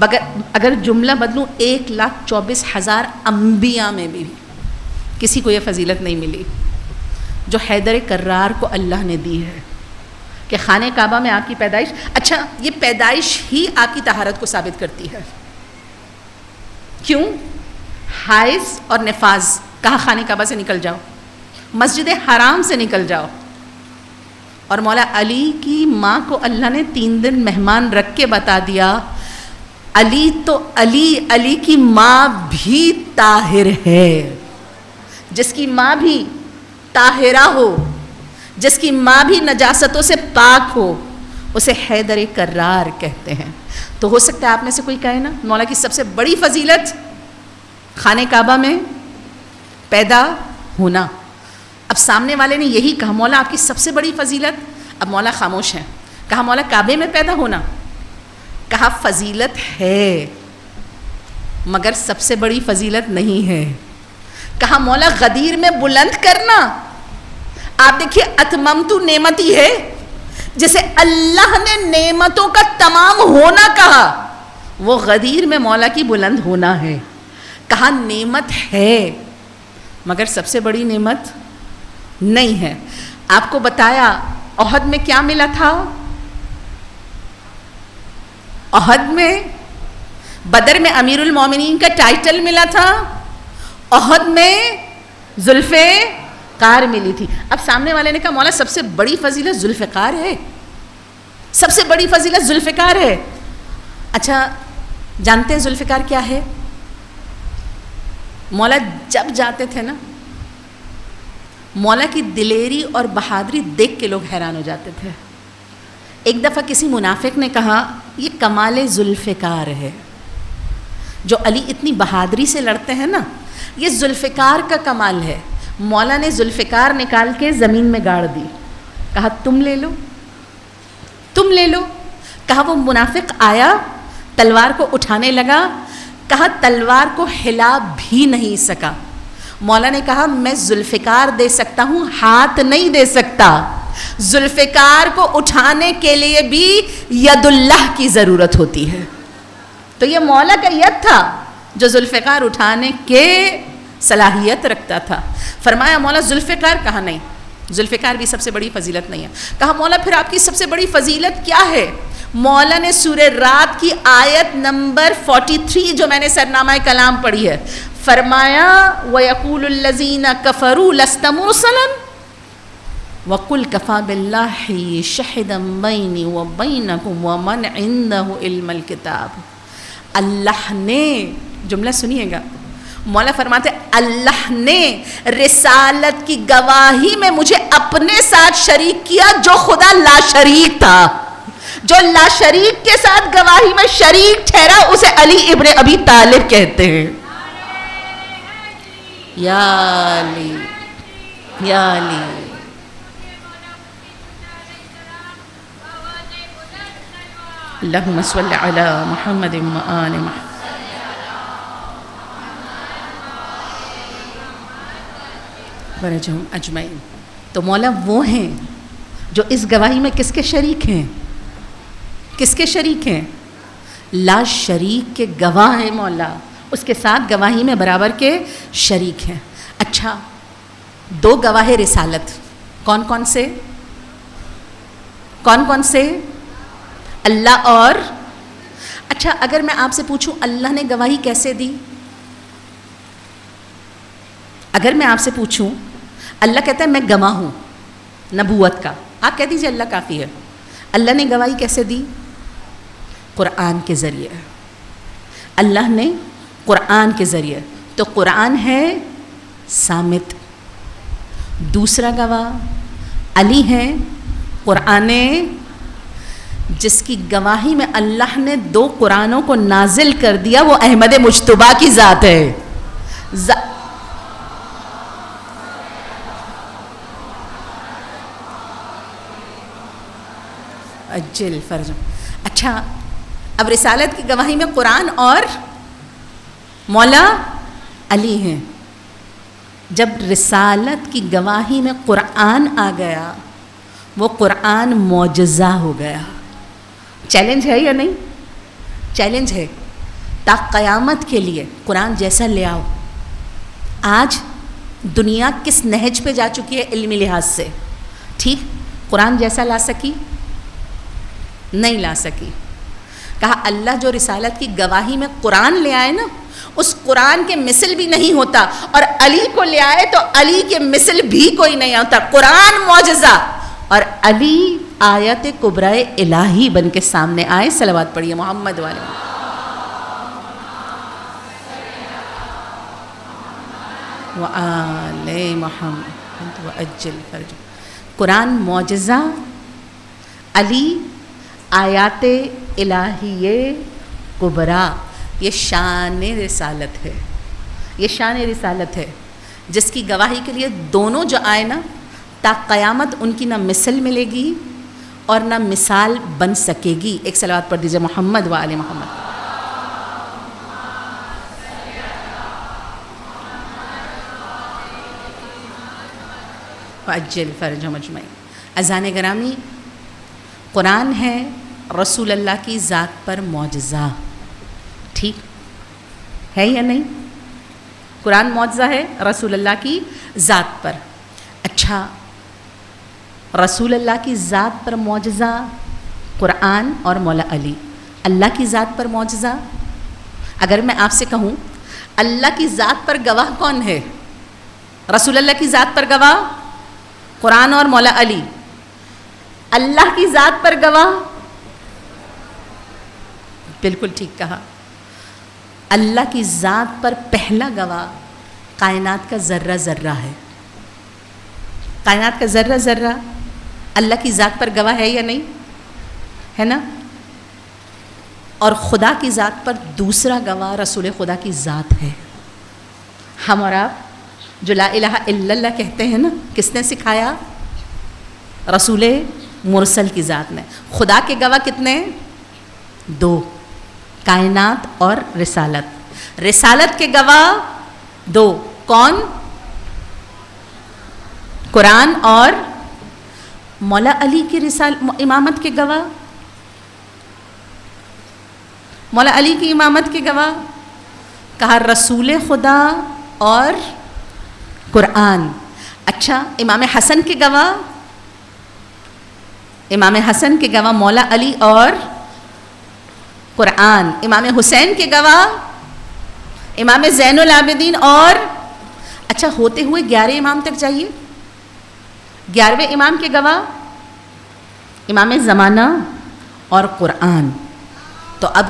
اگر جملہ بدلوں 1,24,000 انبیاء میں بھی کسی کو یہ فضیلت نہیں ملی جو حیدر کرار کو اللہ نے دی ہے کہ خانہ کعبہ میں آپ کی پیدائش. اچھا یہ پیدائش ہی آپ کی طہارت کو ثابت کرتی ہے. کیوں؟ حائض اور نفاس کہا خانہ کعبہ سے نکل جاؤ, مسجد حرام سے نکل جاؤ. اور مولا علی کی ماں کو اللہ نے 3 دن مہمان رکھ کے بتا دیا علی تو علی کی ماں بھی طاہر ہے. جس کی ماں بھی طاہرہ ہو, جس کی ماں بھی نجاستوں سے پاک ہو, اسے حیدر کرار کہتے ہیں. تو ہو سکتا ہے آپ میں سے کوئی کہے نا مولا کی سب سے بڑی فضیلت خانہ کعبہ میں پیدا ہونا. اب سامنے والے نے یہی کہا مولا آپ کی سب سے بڑی فضیلت. اب مولا خاموش ہیں. کہا مولا کعبے میں پیدا ہونا. کہا فضیلت ہے مگر سب سے بڑی فضیلت نہیں ہے. کہا مولا غدیر میں بلند کرنا. آپ دیکھیے اتممت نعمتی ہے جسے اللہ نے نعمتوں کا تمام ہونا کہا, وہ غدیر میں مولا کی بلند ہونا ہے. کہا نعمت ہے مگر سب سے بڑی نعمت نہیں ہے. آپ کو بتایا احد میں کیا ملا تھا. احد میں بدر میں امیر المومنین کا ٹائٹل ملا تھا, احد میں ذوالفقار ملی تھی. اب سامنے والے نے کہا مولا سب سے بڑی فضیلت ذوالفقار ہے, سب سے بڑی فضیلت ذوالفقار ہے. اچھا جانتے ہیں ذوالفقار کیا ہے؟ مولا جب جاتے تھے نا مولا کی دلیری اور بہادری دیکھ کے لوگ حیران ہو جاتے تھے. ایک دفعہ کسی منافق نے کہا یہ کمال ذوالفقار ہے, جو علی اتنی بہادری سے لڑتے ہیں نا یہ ذوالفقار کا کمال ہے. مولا نے ذوالفقار نکال کے زمین میں گاڑ دی. کہا تم لے لو, تم لے لو. کہا وہ منافق آیا تلوار کو اٹھانے لگا. کہا تلوار کو ہلا بھی نہیں سکا. مولا نے کہا میں ذوالفقار دے سکتا ہوں, ہاتھ نہیں دے سکتا. ذوالفقار کو اٹھانے کے لیے بھی ید اللہ کی ضرورت ہوتی ہے. تو یہ مولا کا ید تھا جو ذوالفقار اٹھانے کے صلاحیت رکھتا تھا. فرمایا مولا ذوالفقار. کہا نہیں ذوالفقار بھی سب سے بڑی فضیلت نہیں ہے. کہا مولا پھر آپ کی سب سے بڑی فضیلت کیا ہے؟ مولا نے سورہ رات کی آیت نمبر 43 جو میں نے سرنامہ کلام پڑھی ہے, فرمایا وَيَقُولُ الَّذِينَ كَفَرُوا لَسْتَ مُرْسَلًا وَقُلْ كَفَى بِاللَّهِ شَهِدًا بَيْنِي وَبَيْنَكُمْ وَمَنْ عِنْدَهُ عِلْمُ الْكِتَابِ. اللہ نے, جملہ سنیے گا, مولا فرماتے اللہ نے رسالت کی گواہی میں مجھے اپنے ساتھ شریک کیا جو خدا لا شریک تھا. جو لا شریک کے ساتھ گواہی میں شریک ٹھہرا اسے علی ابن ابی طالب کہتے ہیں. یا علی یا علی. اللہم صلی علی محمد و آل محمد. ورجہم اجمعین. تو مولا وہ ہیں جو اس گواہی میں کس کے شریک ہیں؟ کس کے شریک ہیں؟ لا شریک کے گواہ ہیں مولا, اس کے ساتھ گواہی میں برابر کے شریک ہیں. اچھا 2 گواہ رسالت کون کون سے؟ کون کون سے؟ اللہ اور. اچھا اگر میں آپ سے پوچھوں اللہ نے گواہی کیسے دی؟ اگر میں آپ سے پوچھوں اللہ کہتا ہے میں گواہ ہوں نبوت کا, آپ کہہ دیجئے اللہ کافی ہے. اللہ نے گواہی کیسے دی؟ قرآن کے ذریعے. اللہ نے قرآن کے ذریعے. تو قرآن ہے صامت. دوسرا گواہ علی ہے. قرآن جس کی گواہی میں اللہ نے 2 قرآنوں کو نازل کر دیا وہ احمد مجتبیٰ کی ذات ہے. اجل فرج. اچھا اب رسالت کی گواہی میں قرآن اور مولا علی ہیں. جب رسالت کی گواہی میں قرآن آ گیا وہ قرآن معجزہ ہو گیا. چیلنج ہے یا نہیں؟ چیلنج ہے. تا قیامت کے لیے قرآن جیسا لے آؤ. آج دنیا کس نہج پہ جا چکی ہے علمی لحاظ سے؟ ٹھیک، قرآن جیسا لا سکی؟ نہیں لا سکی. کہا اللہ جو رسالت کی گواہی میں قرآن لے آئے نا، اس قرآن کے مثل بھی نہیں ہوتا، اور علی کو لے آئے تو علی کے مثل بھی کوئی نہیں ہوتا. قرآن معجزہ اور علی آیت کبرائے الہی بن کے سامنے آئے. صلوات پڑھیے محمد والے. وآل محمد وعجل فرج. قرآن معجزہ، علی آیات الہیہ کبرا. یہ شان رسالت ہے، یہ شان رسالت ہے جس کی گواہی کے لیے دونوں جو آئے نا، تا قیامت ان کی نہ مثل ملے گی اور نہ مثال بن سکے گی. ایک صلوات پڑھ دیجئے محمد وآل محمد. وعجل فرجهم اجمعین. اذان گرامی، قرآن ہے رسول اللہ کی ذات پر معجزہ. ٹھیک ہے یا نہیں؟ قرآن معجزہ ہے رسول اللہ کی ذات پر. اچھا، رسول اللہ کی ذات پر معجزہ قرآن اور مولا علی. اللہ کی ذات پر معجزہ، اگر میں آپ سے کہوں اللہ کی ذات پر گواہ کون ہے؟ رسول اللہ کی ذات پر گواہ قرآن اور مولا علی. اللہ کی ذات پر گواہ، بالکل ٹھیک کہا، اللہ کی ذات پر پہلا گواہ کائنات کا ذرہ ذرہ ہے. کائنات کا ذرہ ذرہ اللہ کی ذات پر گواہ ہے یا نہیں؟ ہے نا؟ اور خدا کی ذات پر دوسرا گواہ رسول خدا کی ذات ہے. ہم اور آپ جو لا الہ الا اللہ کہتے ہیں نا، کس نے سکھایا؟ رسول مرسل کی ذات نے. خدا کے گواہ کتنے ہیں؟ دو، کائنات اور رسالت. رسالت کے گواہ دو، کون؟ قرآن اور مولا علی کی امامت کے گواہ. مولا علی کی امامت کے گواہ کہا رسول خدا اور قرآن. اچھا، امام حسن کے گواہ، امام حسن کے گواہ مولا علی اور قرآن. امام حسین کے گواہ امام زین العابدین اور اچھا، ہوتے ہوئے 11 امام تک جائیے. 11ویں امام کے گواہ امام زمانہ اور قرآن. تو اب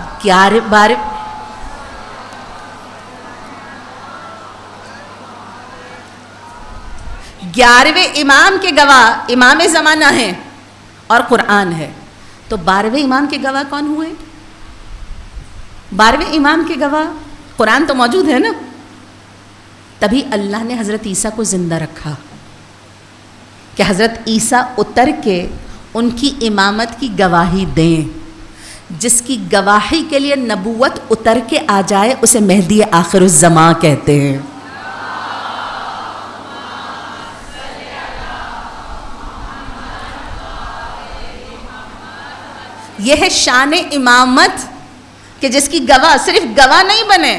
11ویں امام کے گواہ امام زمانہ ہیں اور قرآن ہے. تو 12ویں امام کے گواہ کون ہوئے؟ 12ویں امام کے گواہ قرآن تو موجود ہے نا. تبھی اللہ نے حضرت عیسیٰ کو زندہ رکھا کہ حضرت عیسیٰ اتر کے ان کی امامت کی گواہی دیں. جس کی گواہی کے لیے نبوت اتر کے آ جائے اسے مہدی آخر الزماں کہتے ہیں. یہ ہے شان امامت کہ جس کی گواہ صرف گواہ نہیں بنے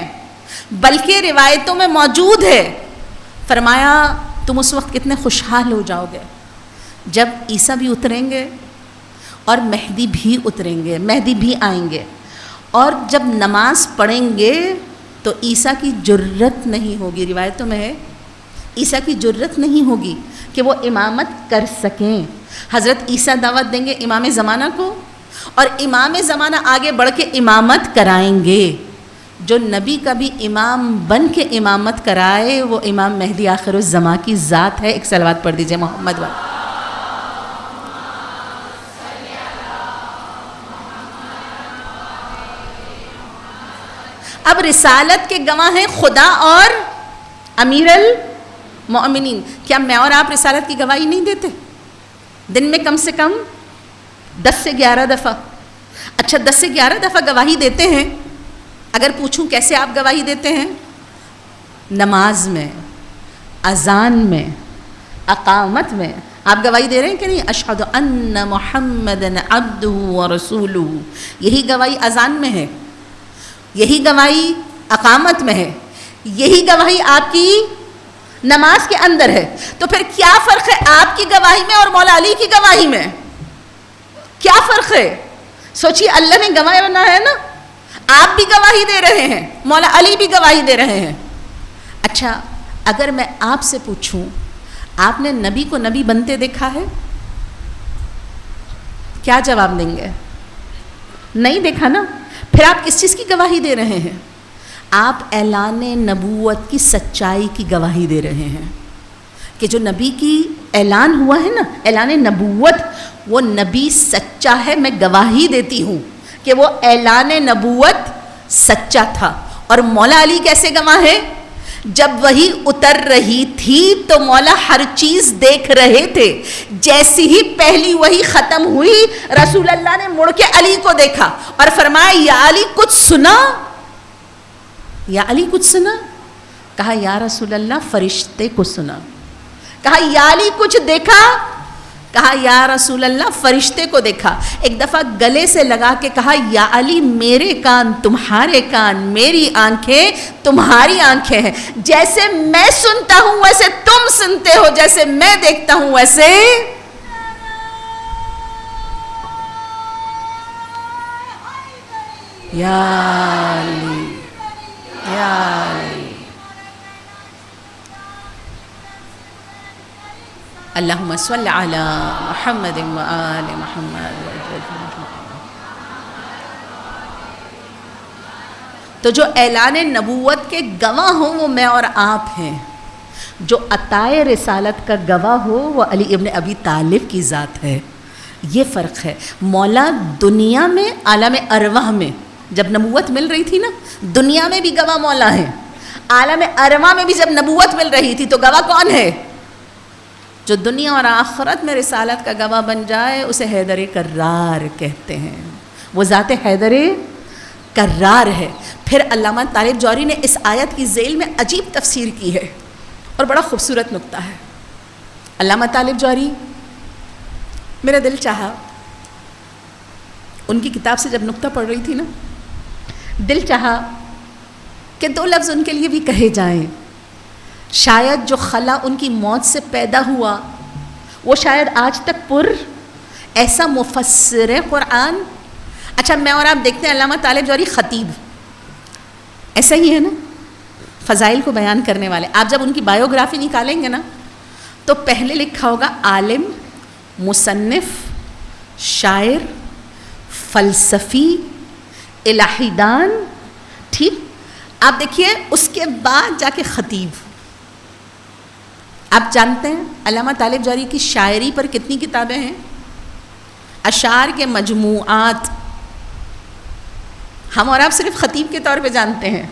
بلکہ روایتوں میں موجود ہے. فرمایا تم اس وقت کتنے خوشحال ہو جاؤ گے جب عیسیٰ بھی اتریں گے اور مہدی بھی اتریں گے، مہدی بھی آئیں گے، اور جب نماز پڑھیں گے تو عیسیٰ کی جرت نہیں ہوگی. روایتوں میں ہے عیسیٰ کی جرت نہیں ہوگی کہ وہ امامت کر سکیں. حضرت عیسیٰ دعوت دیں گے امام زمانہ کو اور امام زمانہ آگے بڑھ کے امامت کرائیں گے. جو نبی کا بھی امام بن کے امامت کرائے وہ امام مہدی آخر الزماں کی ذات ہے. ایک صلوات پڑھ دیجئے محمد والے. اب رسالت کے گواہ ہیں خدا اور امیر المؤمنین. کیا میں اور آپ رسالت کی گواہی نہیں دیتے؟ دن میں کم سے کم 10 سے 11 دفعہ. اچھا، 10 سے 11 دفعہ گواہی دیتے ہیں. اگر پوچھوں کیسے آپ گواہی دیتے ہیں؟ نماز میں، اذان میں، اقامت میں آپ گواہی دے رہے ہیں کہ نہیں؟ اشہد ان محمدًا عبدہ ورسولہ. یہی گواہی اذان میں ہے. یہی گواہی اقامت میں ہے, یہی گواہی آپ کی نماز کے اندر ہے. تو پھر کیا فرق ہے آپ کی گواہی میں اور مولا علی کی گواہی میں؟ کیا فرق ہے؟ سوچیے, اللہ نے گواہ بنایا ہے نا, آپ بھی گواہی دے رہے ہیں, مولا علی بھی گواہی دے رہے ہیں. اچھا, اگر میں آپ سے پوچھوں, آپ نے نبی کو نبی بنتے دیکھا ہے؟ کیا جواب دیں گے؟ نہیں دیکھا نا. پھر آپ کس چیز کی گواہی دے رہے ہیں؟ آپ اعلان نبوت کی سچائی کی گواہی دے رہے ہیں کہ جو نبی کی اعلان ہوا ہے نا, اعلان نبوت, وہ نبی سچا ہے. میں گواہی دیتی ہوں کہ وہ اعلان نبوت سچا تھا. اور مولا علی کیسے گواہ ہے؟ جب وہی اتر رہی تھی تو مولا ہر چیز دیکھ رہے تھے. جیسی ہی پہلی وہی ختم ہوئی, رسول اللہ نے مڑ کے علی کو دیکھا اور فرمایا, یا علی کچھ سنا؟ یا علی کچھ سنا؟ کہا یا رسول اللہ فرشتے کو سنا. کہا یا علی کچھ دیکھا؟ کہا یا رسول اللہ فرشتے کو دیکھا. ایک دفعہ گلے سے لگا کے کہا, یا علی میرے کان تمہارے کان, میری آنکھیں تمہاری آنکھیں ہیں. جیسے میں سنتا ہوں ویسے تم سنتے ہو, جیسے میں دیکھتا ہوں ویسے. یا علی, یا علی. اللہم صل علی محمد و آل محمد. تو جو اعلان نبوت کے گواہ ہوں وہ میں اور آپ ہیں, جو عطائے رسالت کا گواہ ہو وہ علی ابن ابی طالب کی ذات ہے. یہ فرق ہے. مولا دنیا میں, عالم ارواح میں جب نبوت مل رہی تھی نا, دنیا میں بھی گواہ مولا ہے, عالم ارواح میں بھی جب نبوت مل رہی تھی تو گواہ کون ہے؟ جو دنیا اور آخرت میں رسالت کا گواہ بن جائے اسے حیدر کرار کہتے ہیں. وہ ذات حیدر کرار ہے. پھر علامہ طالب جوہری نے اس آیت کی ذیل میں عجیب تفسیر کی ہے اور بڑا خوبصورت نقطہ ہے. علامہ طالب جوہری, میرا دل چاہا, ان کی کتاب سے جب نقطہ پڑھ رہی تھی نا, دل چاہا کہ 2 لفظ ان کے لیے بھی کہے جائیں. شاید جو خلا ان کی موت سے پیدا ہوا وہ شاید آج تک پر ایسا مفسر قرآن. اچھا, میں اور آپ دیکھتے ہیں علامہ طالب جوہری خطیب, ایسا ہی ہے نا, فضائل کو بیان کرنے والے. آپ جب ان کی بایوگرافی نکالیں گے نا تو پہلے لکھا ہوگا عالم, مصنف, شاعر, فلسفی, الہی دان. ٹھیک, آپ دیکھیے اس کے بعد جا کے خطیب. آپ جانتے ہیں علامہ طالب جوہری کی شاعری پر کتنی کتابیں ہیں؟ اشعار کے مجموعات. ہم اور آپ صرف خطیب کے طور پہ جانتے ہیں.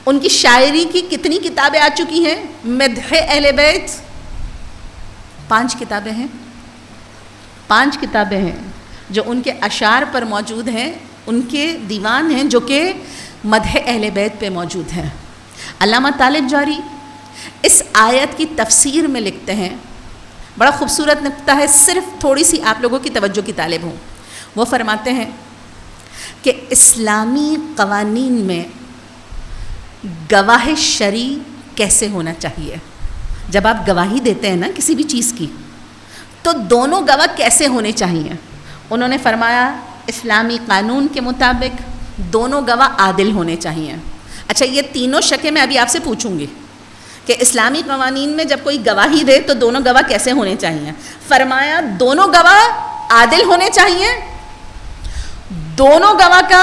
ان کی شاعری کی کتنی کتابیں آ چکی ہیں؟ مدح اہل بیت 5 کتابیں ہیں. 5 کتابیں ہیں جو ان کے اشعار پر موجود ہیں, ان کے دیوان ہیں جو کہ مدح اہل بیت پہ موجود ہیں. علامہ طالب جوہری اس آیت کی تفسیر میں لکھتے ہیں, بڑا خوبصورت نقطہ ہے, صرف تھوڑی سی آپ لوگوں کی توجہ کی طالب ہوں. وہ فرماتے ہیں کہ اسلامی قوانین میں گواہ شرعی کیسے ہونا چاہیے. جب آپ گواہی دیتے ہیں نا کسی بھی چیز کی, تو دونوں گواہ کیسے ہونے چاہیے؟ انہوں نے فرمایا اسلامی قانون کے مطابق دونوں گواہ عادل ہونے چاہیے. اچھا, یہ تینوں شکیں میں ابھی آپ سے پوچھوں گی کہ اسلامی قوانین میں جب کوئی گواہی دے تو دونوں گواہ کیسے ہونے چاہیے. فرمایا دونوں گواہ عادل ہونے چاہیے, دونوں گواہ کا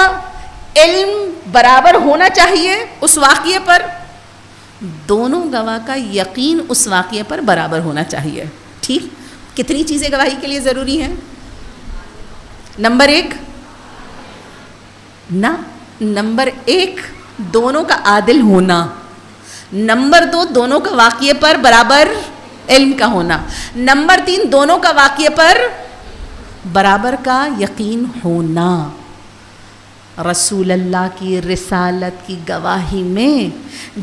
علم برابر ہونا چاہیے اس واقعے پر, دونوں گواہ کا یقین اس واقعے پر برابر ہونا چاہیے. ٹھیک, کتنی چیزیں گواہی کے لیے ضروری ہیں؟ نمبر 1 نا, نمبر 1 دونوں کا عادل ہونا. نمبر 2 دونوں کا واقعے پر برابر علم کا ہونا. نمبر 3 دونوں کا واقعے پر برابر کا یقین ہونا. رسول اللہ کی رسالت کی گواہی میں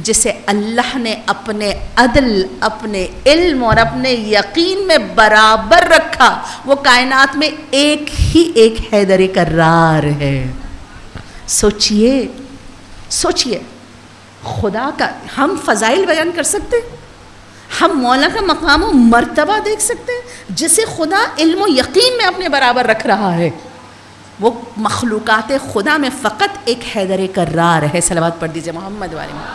جسے اللہ نے اپنے عدل, اپنے علم اور اپنے یقین میں برابر رکھا, وہ کائنات میں ایک ہی ایک حیدر کرار ہے. سوچئے سوچئے خدا کا ہم فضائل بیان کر سکتے ہیں؟ ہم مولا کا مقام و مرتبہ دیکھ سکتے ہیں جسے خدا علم و یقین میں اپنے برابر رکھ رہا ہے. وہ مخلوقات خدا میں فقط ایک حیدر کرار ہے. صلوات پڑھ دیجئے محمد والے میں.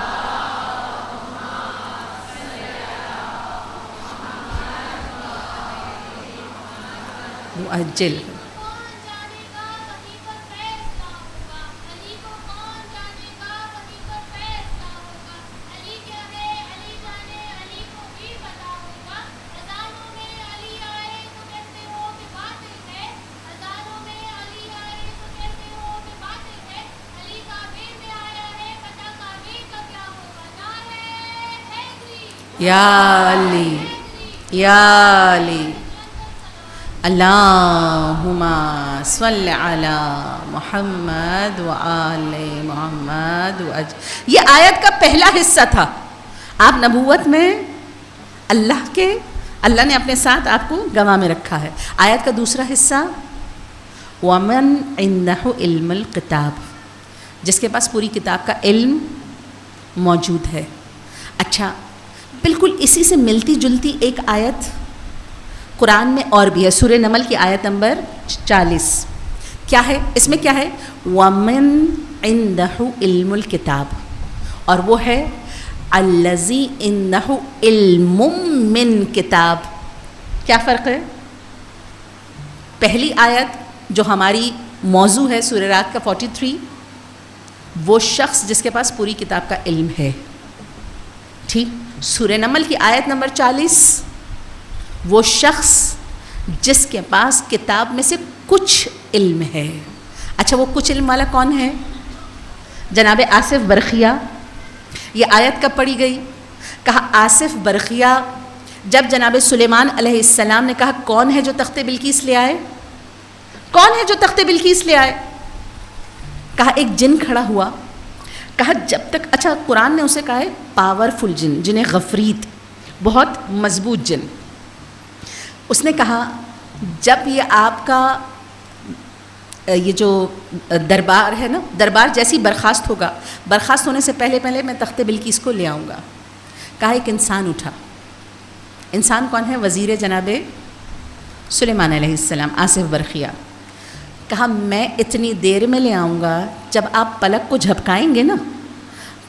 مؤجل یا علی یا علی اللہم صل علی محمد و آل محمد یہ آیت کا پہلا حصہ تھا. آپ نبوت میں اللہ نے اپنے ساتھ آپ کو گواہ میں رکھا ہے. آیت کا دوسرا حصہ ومن عنده علم الکتاب، جس کے پاس پوری کتاب کا علم موجود ہے. اچھا، بالکل اسی سے ملتی جلتی ایک آیت قرآن میں اور بھی ہے. سورہ نمل کی آیت نمبر 40. کیا ہے اس میں؟ کیا ہے؟ وَمَنْ عِنْدَهُ عِلْمُ الْكِتَاب، اور وہ ہے الَّذِي عِنْدَهُ عِلْمٌ مِّن کتاب. کیا فرق ہے؟ پہلی آیت جو ہماری موضوع ہے سورہ رات کا 43، وہ شخص جس کے پاس پوری کتاب کا علم ہے. ٹھیک. سورہ نمل کی آیت نمبر 40، وہ شخص جس کے پاس کتاب میں سے کچھ علم ہے. اچھا، وہ کچھ علم والا کون ہے؟ جناب آصف برقیہ. یہ آیت کب پڑھی گئی؟ کہا آصف برقیہ جب جناب سلیمان علیہ السلام نے کہا کون ہے جو تخت بلقیس لے آئے، کون ہے جو تخت بلقیس لے آئے، کہا ایک جن کھڑا ہوا. کہا جب تک، اچھا قرآن نے اسے کہا ہے پاورفل جن، جنہیں غفریت، بہت مضبوط جن. اس نے کہا جب یہ آپ کا یہ جو دربار ہے نا، دربار جیسی برخاست ہوگا، برخاست ہونے سے پہلے میں تخت بلقیس کو لے آؤں گا. کہا ایک انسان اٹھا. انسان کون ہے؟ وزیر جناب سلیمان علیہ السلام، آصف برقیہ. کہا میں اتنی دیر میں لے آؤں گا جب آپ پلک کو جھپکائیں گے نا،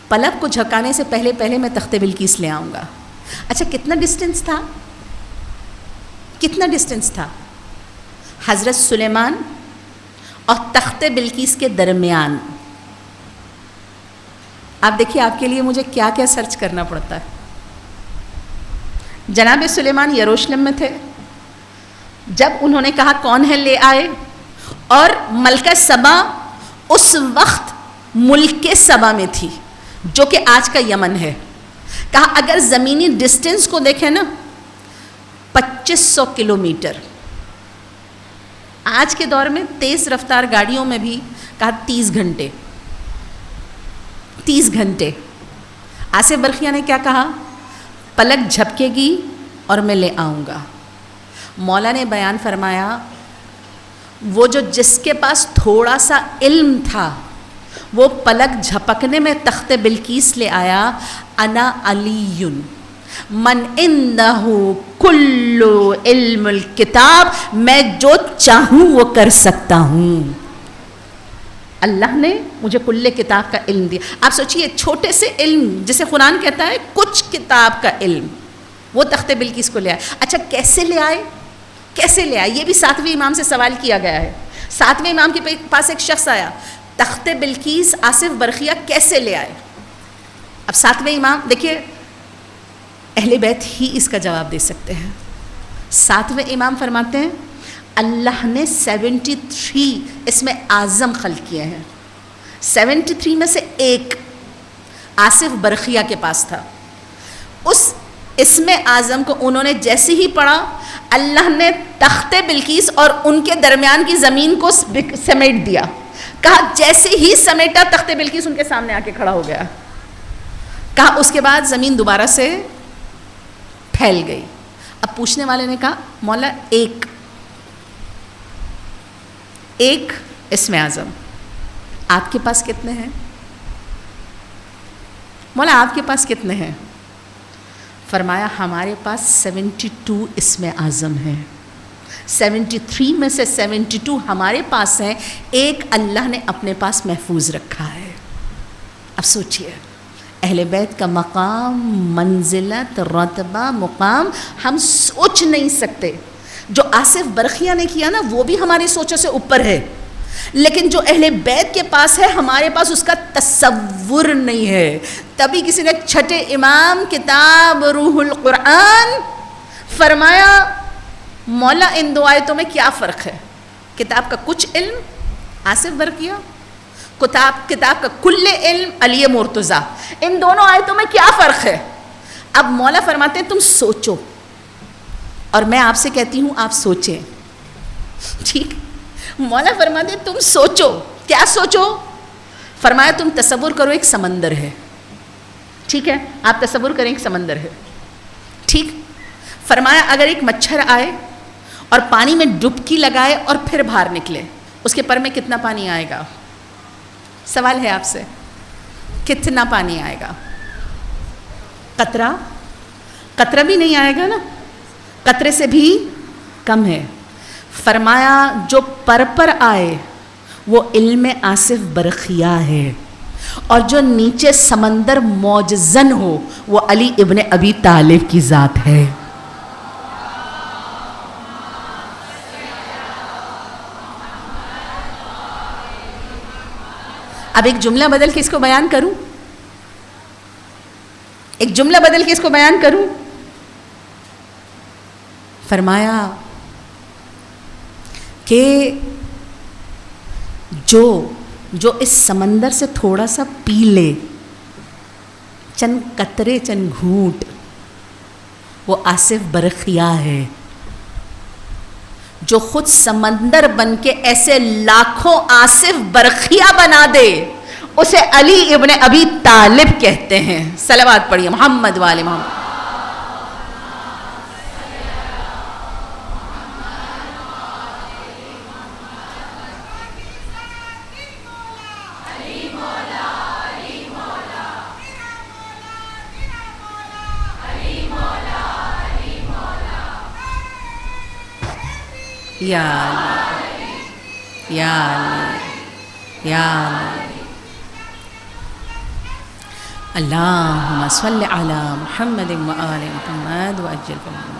پلک کو جھپکانے سے پہلے میں تخت بلقیس لے آؤں گا. اچھا کتنا ڈسٹنس تھا؟ کتنا ڈسٹنس تھا حضرت سلیمان اور تخت بلقیس کے درمیان؟ آپ دیکھیے آپ کے لیے مجھے کیا کیا سرچ کرنا پڑتا ہے. جناب سلیمان یروشلم میں تھے جب انہوں نے کہا کون ہے لے آئے، اور ملکہ سبا اس وقت ملک سبا میں تھی جو کہ آج کا یمن ہے. کہا اگر زمینی ڈسٹنس کو دیکھیں نا 2500 کلومیٹر. آج کے دور میں تیز رفتار گاڑیوں میں بھی کہا 30 گھنٹے. 30 گھنٹے. آصف برقیہ نے کیا کہا؟ پلک جھپکے گی اور میں لے آؤں گا. مولا نے بیان فرمایا وہ جو جس کے پاس تھوڑا سا علم تھا وہ پلک جھپکنے میں تخت بلقیس لے آیا. انا علی من عنده کل علم الکتاب، میں جو چاہوں وہ کر سکتا ہوں. اللہ نے مجھے کل کتاب کا علم دیا. آپ سوچئے چھوٹے سے علم جسے قرآن کہتا ہے کچھ کتاب کا علم، وہ تخت بلقیس کو لے آئے. اچھا کیسے لے آئے؟ کیسے لے آئے؟ یہ بھی 7ویں امام سے سوال کیا گیا ہے. 7ویں امام کے پاس ایک شخص آیا، تخت بلقیس آصف برقیہ کیسے لے آئے؟ اب 7ویں امام دیکھیے، اہل بیت ہی اس کا جواب دے سکتے ہیں. 7ویں امام فرماتے ہیں اللہ نے 73 اسم اعظم خلق کیے ہیں. 73 میں سے ایک آصف برقیہ کے پاس تھا. اس اسم اعظم کو انہوں نے جیسے ہی پڑھا، اللہ نے تخت بلقیس اور ان کے درمیان کی زمین کو سمیٹ دیا. کہا جیسے ہی سمیٹا تخت بلقیس ان کے سامنے آ کے کھڑا ہو گیا. کہا اس کے بعد زمین دوبارہ سے پھیل گئی. اب پوچھنے والے نے کہا مولا ایک اسم اعظم، آپ کے پاس کتنے ہیں؟ مولا آپ کے پاس کتنے ہیں؟ فرمایا ہمارے پاس 72 اسم اعظم ہیں، 73 میں سے 72 ہمارے پاس ہیں، ایک اللہ نے اپنے پاس محفوظ رکھا ہے۔ اب سوچئے اہل بیت کا مقام، منزلت، رتبہ، مقام ہم سوچ نہیں سکتے۔ جو آصف برقیہ نے کیا نا وہ بھی ہماری سوچوں سے اوپر ہے، لیکن جو اہل بیت کے پاس ہے ہمارے پاس اس کا تصور نہیں ہے۔ تبھی کسی نے چھٹے امام کتاب روح القرآن فرمایا مولا ان دو آیتوں میں کیا فرق ہے؟ کتاب کا کچھ علم آصف برقیہ، کتاب کا کل علم علی مرتضیٰ، ان دونوں آیتوں میں کیا فرق ہے؟ اب مولا فرماتے ہیں تم سوچو، اور میں آپ سے کہتی ہوں آپ سوچیں، ٹھیک؟ مولا فرماتے ہیں تم سوچو، کیا سوچو؟ فرمایا تم تصور کرو ایک سمندر ہے، ٹھیک ہے؟ آپ تصور کریں ایک سمندر ہے، ٹھیک؟ فرمایا اگر ایک مچھر آئے اور پانی میں ڈبکی لگائے اور پھر باہر نکلے، اس کے پر میں کتنا پانی آئے گا؟ سوال ہے آپ سے، کتنا پانی آئے گا؟ قطرہ بھی نہیں آئے گا نا، قطرے سے بھی کم ہے۔ فرمایا جو پر آئے وہ علم آصف برقیہ ہے، اور جو نیچے سمندر موجزن ہو وہ علی ابن ابی طالب کی ذات ہے۔ اب ایک جملہ بدل کے اس کو بیان کروں، ایک جملہ بدل کے اس کو بیان کروں۔ فرمایا کہ جو اس سمندر سے تھوڑا سا پی لے، چند قطرے چند گھونٹ، وہ آصف برقیہ ہے۔ جو خود سمندر بن کے ایسے لاکھوں آصف برقیہ بنا دے اسے علی ابن ابی طالب کہتے ہیں۔ صلوات پڑھیے محمد وآل محمد۔ یا علی یا علی یا علی، اللہم صل علی محمد وآل محمد وعجل فرجهم۔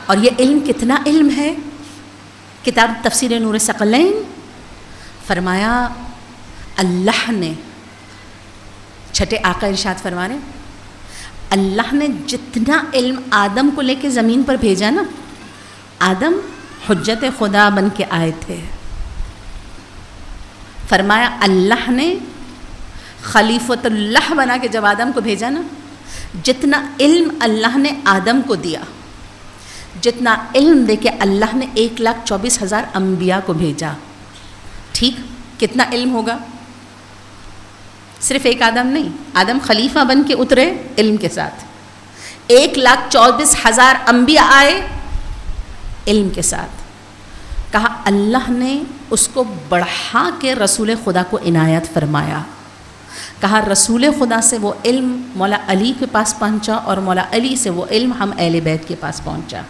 اور یہ علم کتنا علم ہے؟ کتاب تفسیر نور ثقلین فرمایا اللہ نے، چھٹے آقا ارشاد فرما رہے اللہ نے جتنا علم آدم کو لے کے زمین پر بھیجا نا، آدم حجت خدا بن کے آئے تھے، فرمایا اللہ نے خلیفۃ اللہ بنا کے جب آدم کو بھیجا نا، جتنا علم اللہ نے آدم کو دیا، جتنا علم دے کے اللہ نے 1,24,000 انبیاء کو بھیجا، ٹھیک؟ کتنا علم ہوگا؟ صرف ایک آدم نہیں، آدم خلیفہ بن کے اترے علم کے ساتھ، 1,24,000 انبیاء آئے علم کے ساتھ۔ کہا اللہ نے اس کو بڑھا کے رسول خدا کو عنایت فرمایا، کہا رسول خدا سے وہ علم مولا علی کے پاس پہنچا اور مولا علی سے وہ علم ہم اہل بیت کے پاس پہنچا۔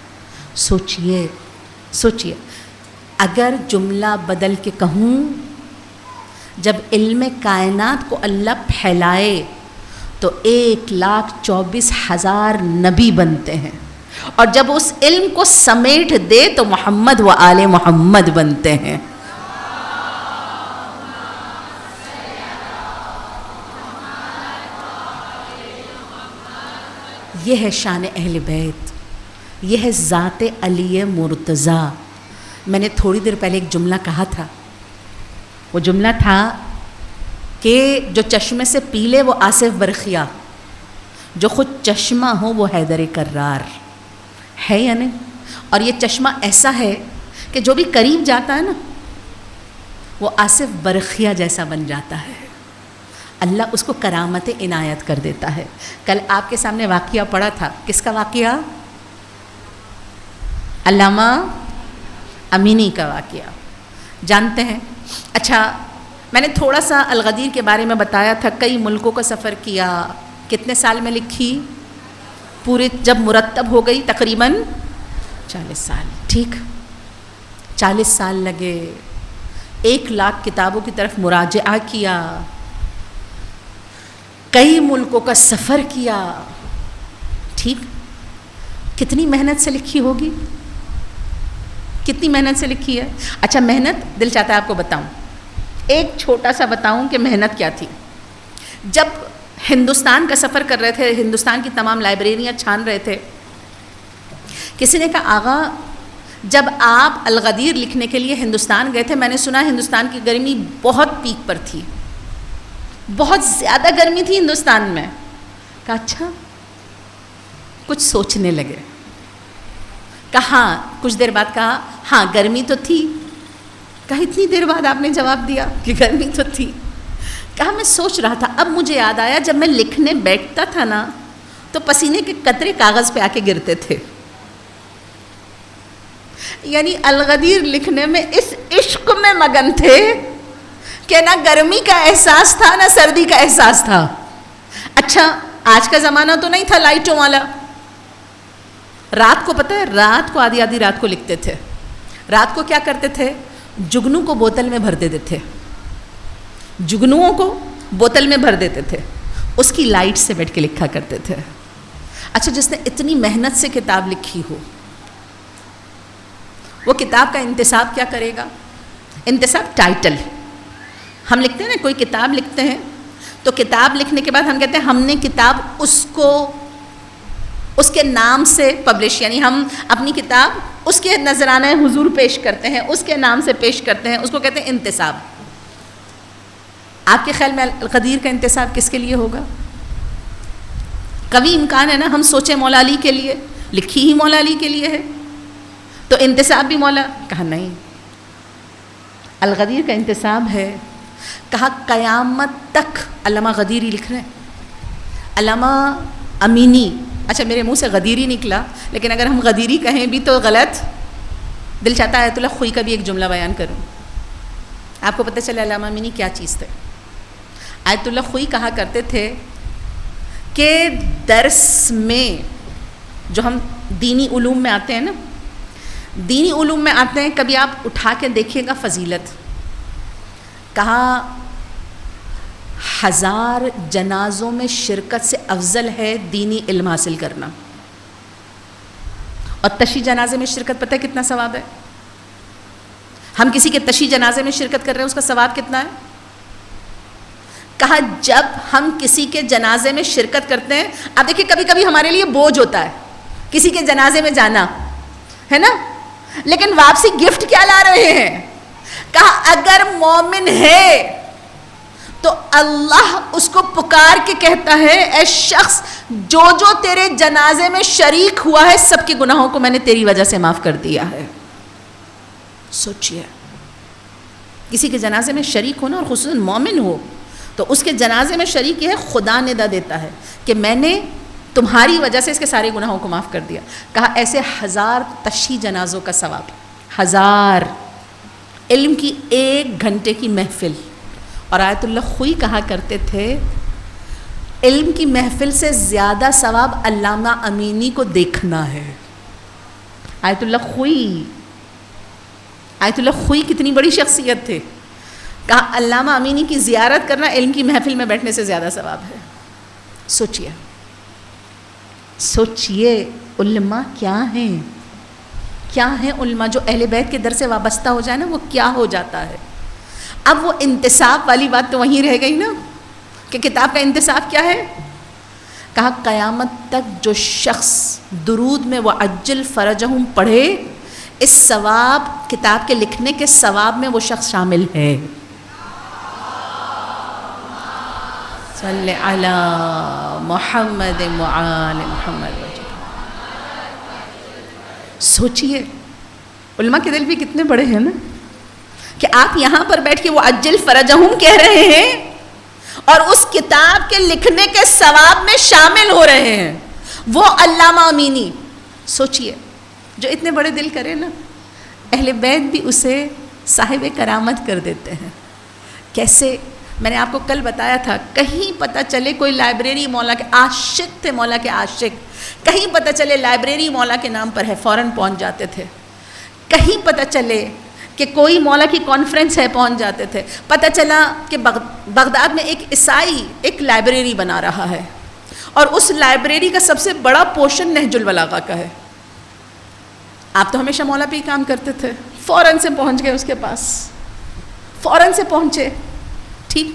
سوچئے اگر جملہ بدل کے کہوں، جب علم کائنات کو اللہ پھیلائے تو 1,24,000 نبی بنتے ہیں، اور جب اس علم کو سمیٹ دے تو محمد و آل محمد بنتے ہیں۔ یہ ہے شان اہل بیت، یہ ہے ذات علی مرتضیٰ۔ میں نے تھوڑی دیر پہلے ایک جملہ کہا تھا، وہ جملہ تھا کہ جو چشمے سے پی لے وہ آصف برقیہ، جو خود چشمہ ہو وہ حیدر کرار ہے یا نہیں؟ اور یہ چشمہ ایسا ہے کہ جو بھی قریب جاتا ہے نا وہ آصف برقیہ جیسا بن جاتا ہے، اللہ اس کو کرامت عنایت کر دیتا ہے۔ کل آپ کے سامنے واقعہ پڑا تھا، کس کا واقعہ؟ علامہ امینی کا واقعہ، جانتے ہیں؟ اچھا میں نے تھوڑا سا الغدیر کے بارے میں بتایا تھا، کئی ملکوں کا سفر کیا. کتنے سال میں لکھی؟ پورے جب مرتب ہو گئی تقریباً 40 سال. ٹھیک، 40 سال لگے. 1,00,000 کتابوں کی طرف مراجعہ کیا، کئی ملکوں کا سفر کیا. ٹھیک، کتنی محنت سے لکھی ہوگی؟ کتنی محنت سے لکھی ہے؟ اچھا، محنت دل چاہتا ہے آپ کو بتاؤں. ایک چھوٹا سا بتاؤں کہ محنت کیا تھی. جب ہندوستان کا سفر کر رہے تھے، ہندوستان کی تمام لائبریریاں چھان رہے تھے، کسی نے کہا آغا جب آپ الغدیر لکھنے کے لیے ہندوستان گئے تھے، میں نے سنا ہندوستان کی گرمی بہت پیک پر تھی، بہت زیادہ گرمی تھی ہندوستان میں. کہا اچھا. کچھ سوچنے لگے. کہا کچھ دیر بعد کہا ہاں گرمی تو تھی. کہا اتنی دیر بعد آپ نے جواب دیا کہ گرمی تو تھی. کہا میں سوچ رہا تھا، اب مجھے یاد آیا جب میں لکھنے بیٹھتا تھا نا تو پسینے کے قطرے کاغذ پہ آ کے گرتے تھے. یعنی الغدیر لکھنے میں اس عشق میں مگن تھے کہ نہ گرمی کا احساس تھا نہ سردی کا احساس تھا. اچھا، آج کا زمانہ تو نہیں تھا لائٹوں والا. رات کو پتہ ہے، رات کو آدھی رات کو لکھتے تھے. رات کو کیا کرتے تھے؟ جگنو کو بوتل میں بھر دیتے تھے، جگنوؤں کو بوتل میں بھر دیتے تھے، اس کی لائٹ سے بیٹھ کے لکھا کرتے تھے. اچھا، جس نے اتنی محنت سے کتاب لکھی ہو وہ کتاب کا انتساب کیا کرے گا؟ انتساب ٹائٹل. ہم لکھتے ہیں نا، کوئی کتاب لکھتے ہیں تو کتاب لکھنے کے بعد ہم کہتے ہیں ہم نے کتاب اس کے نام سے پبلش، یعنی ہم اپنی کتاب اس کے نذرانہ حضور پیش کرتے ہیں، اس کے نام سے پیش کرتے ہیں، اس کو کہتے ہیں انتساب. آپ کے خیال میں الغدیر کا انتساب کس کے لیے ہوگا؟ کبھی امکان ہے نا ہم سوچیں مولا علی کے لیے، لکھی ہی مولا علی کے لیے ہے تو انتساب بھی مولا. کہا نہیں، الغدیر کا انتساب ہے. کہا قیامت تک علامہ غدیری لکھ رہے ہیں، علامہ امینی. اچھا، میرے منہ سے غدیری نکلا، لیکن اگر ہم غدیری کہیں بھی تو غلط. دل چاہتا ہے آیت اللہ خوئی کا بھی ایک جملہ بیان کروں، آپ کو پتہ چلے علامہ امینی کیا چیز تھے. آیت اللہ خوئی کہا کرتے تھے کہ درس میں جو ہم دینی علوم میں آتے ہیں نا، دینی علوم میں آتے ہیں، کبھی آپ اٹھا کے دیکھیے گا فضیلت. کہا 1000 جنازوں میں شرکت سے افضل ہے دینی علم حاصل کرنا. اور تشیع جنازے میں شرکت پتہ ہے کتنا ثواب ہے؟ ہم کسی کے تشیع جنازے میں شرکت کر رہے ہیں، اس کا ثواب کتنا ہے؟ کہا جب ہم کسی کے جنازے میں شرکت کرتے ہیں، آپ دیکھیں کبھی کبھی ہمارے لیے بوجھ ہوتا ہے کسی کے جنازے میں جانا، ہے نا، لیکن واپسی گفٹ کیا لا رہے ہیں؟ کہا اگر مومن ہے تو اللہ اس کو پکار کے کہتا ہے اے شخص جو تیرے جنازے میں شریک ہوا ہے سب کے گناہوں کو میں نے تیری وجہ سے معاف کر دیا ہے. سوچئے، کسی کے جنازے میں شریک ہونا، اور خصوصاً مومن ہو تو اس کے جنازے میں شریک یہ ہے، خدا ندا دیتا ہے کہ میں نے تمہاری وجہ سے اس کے سارے گناہوں کو معاف کر دیا. کہا ایسے 1000 تشیع جنازوں کا ثواب، 1000 علم کی 1 گھنٹے کی محفل. اور آیت اللہ خوئی کہا کرتے تھے علم کی محفل سے زیادہ ثواب علامہ امینی کو دیکھنا ہے. آیت اللہ خوئی کتنی بڑی شخصیت تھے. کہا علامہ امینی کی زیارت کرنا علم کی محفل میں بیٹھنے سے زیادہ ثواب ہے. سوچئے علماء کیا ہیں، کیا ہیں علماء. جو اہل بیت کے در سے وابستہ ہو جائے نا وہ کیا ہو جاتا ہے. اب وہ انتساب والی بات تو وہیں رہ گئی نا کہ کتاب کا انتساب کیا ہے. کہا قیامت تک جو شخص درود میں وعجل فرجہم پڑھے اس ثواب، کتاب کے لکھنے کے ثواب میں وہ شخص شامل ہے. صلی علی محمد وآل محمد. سوچئے علماء کے دل بھی کتنے بڑے ہیں نا کہ آپ یہاں پر بیٹھ کے وہ اجل فرجہم کہہ رہے ہیں اور اس کتاب کے لکھنے کے ثواب میں شامل ہو رہے ہیں. وہ علامہ امینی. سوچئے جو اتنے بڑے دل کرے نا، اہل بیت بھی اسے صاحب کرامت کر دیتے ہیں کیسے میں نے آپ کو کل بتایا تھا, کہیں پتہ چلے کوئی لائبریری مولا کے عاشق تھے, مولا کے عاشق, کہیں پتہ چلے لائبریری مولا کے نام پر ہے, فوراً پہنچ جاتے تھے. کہیں پتہ چلے کہ کوئی مولا کی کانفرنس ہے, پہنچ جاتے تھے. پتہ چلا کہ بغداد میں ایک عیسائی ایک لائبریری بنا رہا ہے, اور اس لائبریری کا سب سے بڑا پورشن نہج البلاغہ کا ہے. آپ تو ہمیشہ مولا پہ ہی کام کرتے تھے, فوراً سے پہنچ گئے اس کے پاس, فوراً سے پہنچے, ٹھیک,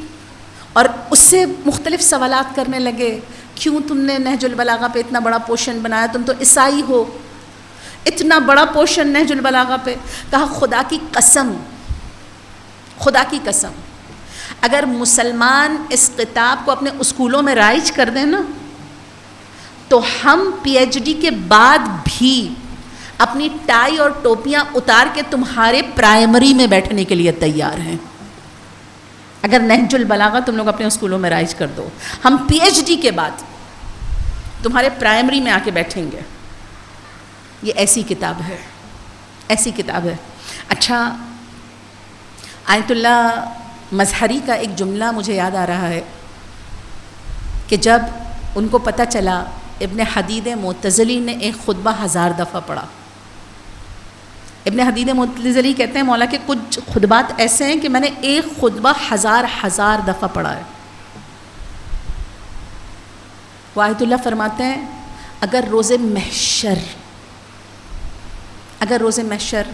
اور اس سے مختلف سوالات کرنے لگے. کیوں تم نے نہج البلاغہ پہ اتنا بڑا پورشن بنایا, تم تو عیسائی ہو, اتنا بڑا پورشن نہج البلاغہ پہ. کہا خدا کی قسم, خدا کی قسم, اگر مسلمان اس کتاب کو اپنے اسکولوں میں رائج کر دیں نا, تو ہم پی ایچ ڈی کے بعد بھی اپنی ٹائی اور ٹوپیاں اتار کے تمہارے پرائمری میں بیٹھنے کے لیے تیار ہیں. اگر نہج البلاغہ تم لوگ اپنے اسکولوں میں رائج کر دو, ہم پی ایچ ڈی کے بعد تمہارے پرائمری میں آ کے بیٹھیں گے. یہ ایسی کتاب ہے, ایسی کتاب ہے. اچھا, آیت اللہ مظہری کا ایک جملہ مجھے یاد آ رہا ہے کہ جب ان کو پتہ چلا, ابن حدید معتزلی نے ایک خطبہ 1000 دفعہ پڑھا. ابن حدید معتزلی کہتے ہیں مولا کے کچھ خطبات ایسے ہیں کہ میں نے ایک خطبہ 1000 دفعہ پڑھا ہے. وہ آیت اللہ فرماتے ہیں اگر روز محشر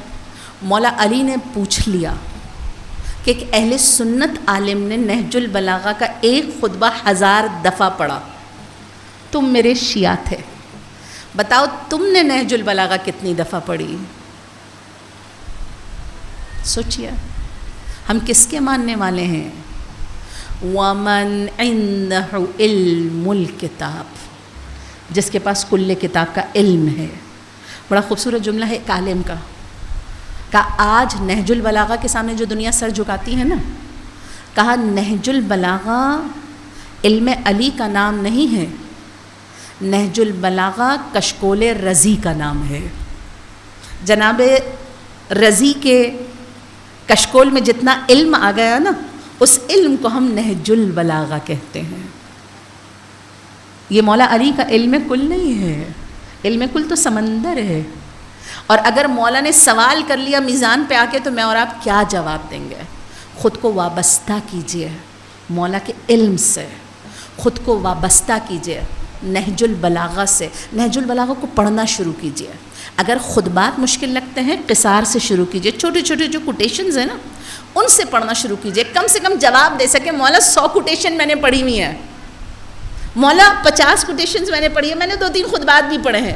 مولا علی نے پوچھ لیا کہ ایک اہل سنت عالم نے نہج البلاغہ کا ایک خطبہ 1000 دفعہ پڑھا, تم میرے شیعہ تھے, بتاؤ تم نے نہج البلاغہ کتنی دفعہ پڑھی؟ سوچیے ہم کس کے ماننے والے ہیں؟ وَمَنْ عِنْدَهُ عِلْمُ الْكِتَابِ, جس کے پاس کل کتاب کا علم ہے. بڑا خوبصورت جملہ ہے ایک عالم کا, کہا آج نہج البلاغہ کے سامنے جو دنیا سر جھکاتی ہے نا, کہا نہج البلاغہ علم علی کا نام نہیں ہے, نہج البلاغہ کشکول رضی کا نام ہے. جناب رضی کے کشکول میں جتنا علم آ گیا نا, اس علم کو ہم نہج البلاغہ کہتے ہیں. یہ مولا علی کا علم کل نہیں ہے, علم کل تو سمندر ہے. اور اگر مولا نے سوال کر لیا میزان پہ آ کے, تو میں اور آپ کیا جواب دیں گے؟ خود کو وابستہ کیجئے مولا کے علم سے, خود کو وابستہ کیجئے نہج البلاغہ سے. نہج البلاغہ کو پڑھنا شروع کیجئے. اگر خطبات مشکل لگتے ہیں, قصار سے شروع کیجئے, چھوٹے چھوٹے جو کوٹیشنز ہیں نا, ان سے پڑھنا شروع کیجئے. کم سے کم جواب دے سکے, مولا 100 کوٹیشن میں نے پڑھی ہوئی ہیں, مولا 50 کوٹیشنز میں نے پڑھی ہے, میں نے 2-3 خطبات بھی پڑھے ہیں.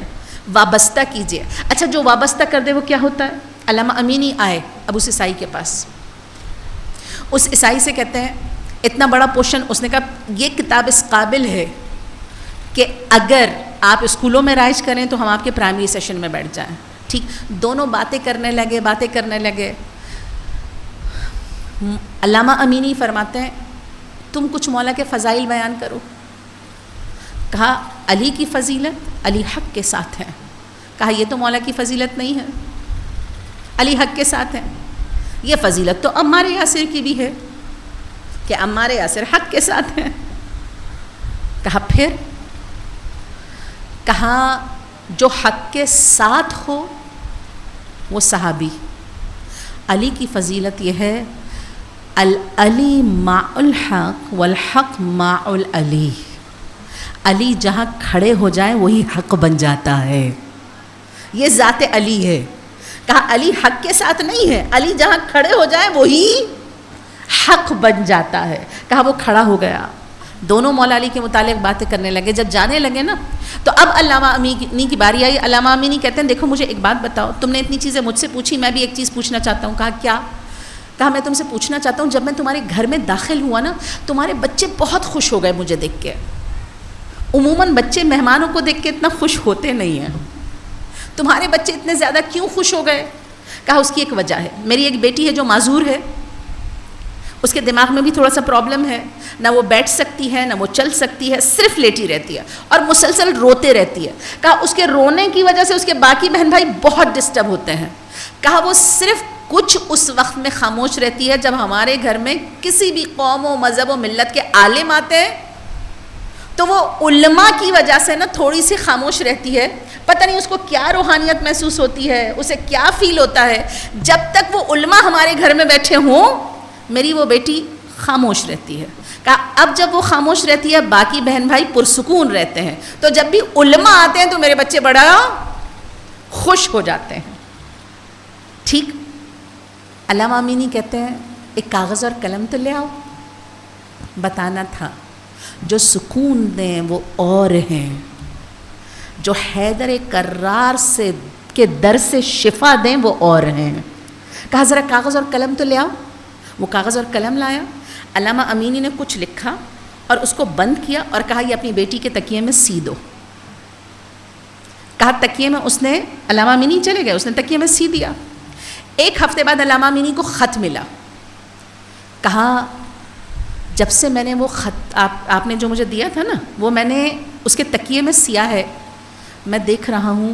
وابستہ کیجئے. اچھا, جو وابستہ کر دے وہ کیا ہوتا ہے؟ علامہ امینی آئے اب اس عیسائی کے پاس, اس عیسائی سے کہتے ہیں اتنا بڑا پورشن, اس نے کہا یہ کتاب اس قابل ہے کہ اگر آپ اسکولوں میں رائج کریں تو ہم آپ کے پرائمری سیشن میں بیٹھ جائیں. ٹھیک, دونوں باتیں کرنے لگے. علامہ امینی فرماتے ہیں تم کچھ مولا کے فضائل بیان کرو. کہا علی کی فضیلت علی حق کے ساتھ ہے. کہا یہ تو مولا کی فضیلت نہیں ہے, علی حق کے ساتھ ہے. یہ فضیلت تو عمار یاسر کی بھی ہے کہ عمار یاسر حق کے ساتھ ہیں. کہا پھر؟ کہا جو حق کے ساتھ ہو وہ صحابی. علی کی فضیلت یہ ہے العلی مع الحق والحق مع العلی. علی جہاں کھڑے ہو جائیں وہی حق بن جاتا ہے. یہ ذات علی ہے. کہا علی حق کے ساتھ نہیں ہے, علی جہاں کھڑے ہو جائیں وہی حق بن جاتا ہے. کہا وہ کھڑا ہو گیا, دونوں مولا علی کے متعلق باتیں کرنے لگے. جب جانے لگے نا, تو اب علامہ امینی کی باری آئی. علامہ امینی کہتے ہیں دیکھو مجھے ایک بات بتاؤ, تم نے اتنی چیزیں مجھ سے پوچھی, میں بھی ایک چیز پوچھنا چاہتا ہوں. کہا کیا؟ کہا میں تم سے پوچھنا چاہتا ہوں, جب میں تمہارے گھر میں داخل ہوا نا, تمہارے بچے بہت خوش ہو گئے مجھے دیکھ کے. عموماً بچے مہمانوں کو دیکھ کے اتنا خوش ہوتے نہیں ہیں, تمہارے بچے اتنے زیادہ کیوں خوش ہو گئے؟ کہا اس کی ایک وجہ ہے, میری ایک بیٹی ہے جو معذور ہے, اس کے دماغ میں بھی تھوڑا سا پرابلم ہے, نہ وہ بیٹھ سکتی ہے نہ وہ چل سکتی ہے, صرف لیٹی رہتی ہے اور مسلسل روتے رہتی ہے. کہا اس کے رونے کی وجہ سے اس کے باقی بہن بھائی بہت ڈسٹرب ہوتے ہیں. کہا وہ صرف کچھ اس وقت میں خاموش رہتی ہے جب ہمارے گھر میں کسی بھی قوم و مذہب و ملت کے عالم آتے ہیں تو وہ علماء کی وجہ سے نا تھوڑی سی خاموش رہتی ہے. پتہ نہیں اس کو کیا روحانیت محسوس ہوتی ہے, اسے کیا فیل ہوتا ہے. جب تک وہ علماء ہمارے گھر میں بیٹھے ہوں میری وہ بیٹی خاموش رہتی ہے. کہا اب جب وہ خاموش رہتی ہے باقی بہن بھائی پرسکون رہتے ہیں. تو جب بھی علماء آتے ہیں تو میرے بچے بڑا خوش ہو جاتے ہیں. ٹھیک. علامہ امینی کہتے ہیں ایک کاغذ اور قلم تو لے آؤ. بتانا تھا جو سکون دیں وہ اور ہیں, جو حیدر کرار سے کے در سے شفا دیں وہ اور ہیں. کہا ذرا کاغذ اور قلم تو لے آؤ. وہ کاغذ اور قلم لایا. علامہ امینی نے کچھ لکھا اور اس کو بند کیا اور کہا یہ اپنی بیٹی کے تکیے میں سی دو. کہا تکیے میں, اس نے علامہ امینی چلے گئے, اس نے تکیے میں سی دیا. ایک ہفتے بعد علامہ امینی کو خط ملا. کہا جب سے میں نے وہ خط آپ نے جو مجھے دیا تھا نا وہ میں نے اس کے تکیے میں سیا ہے, میں دیکھ رہا ہوں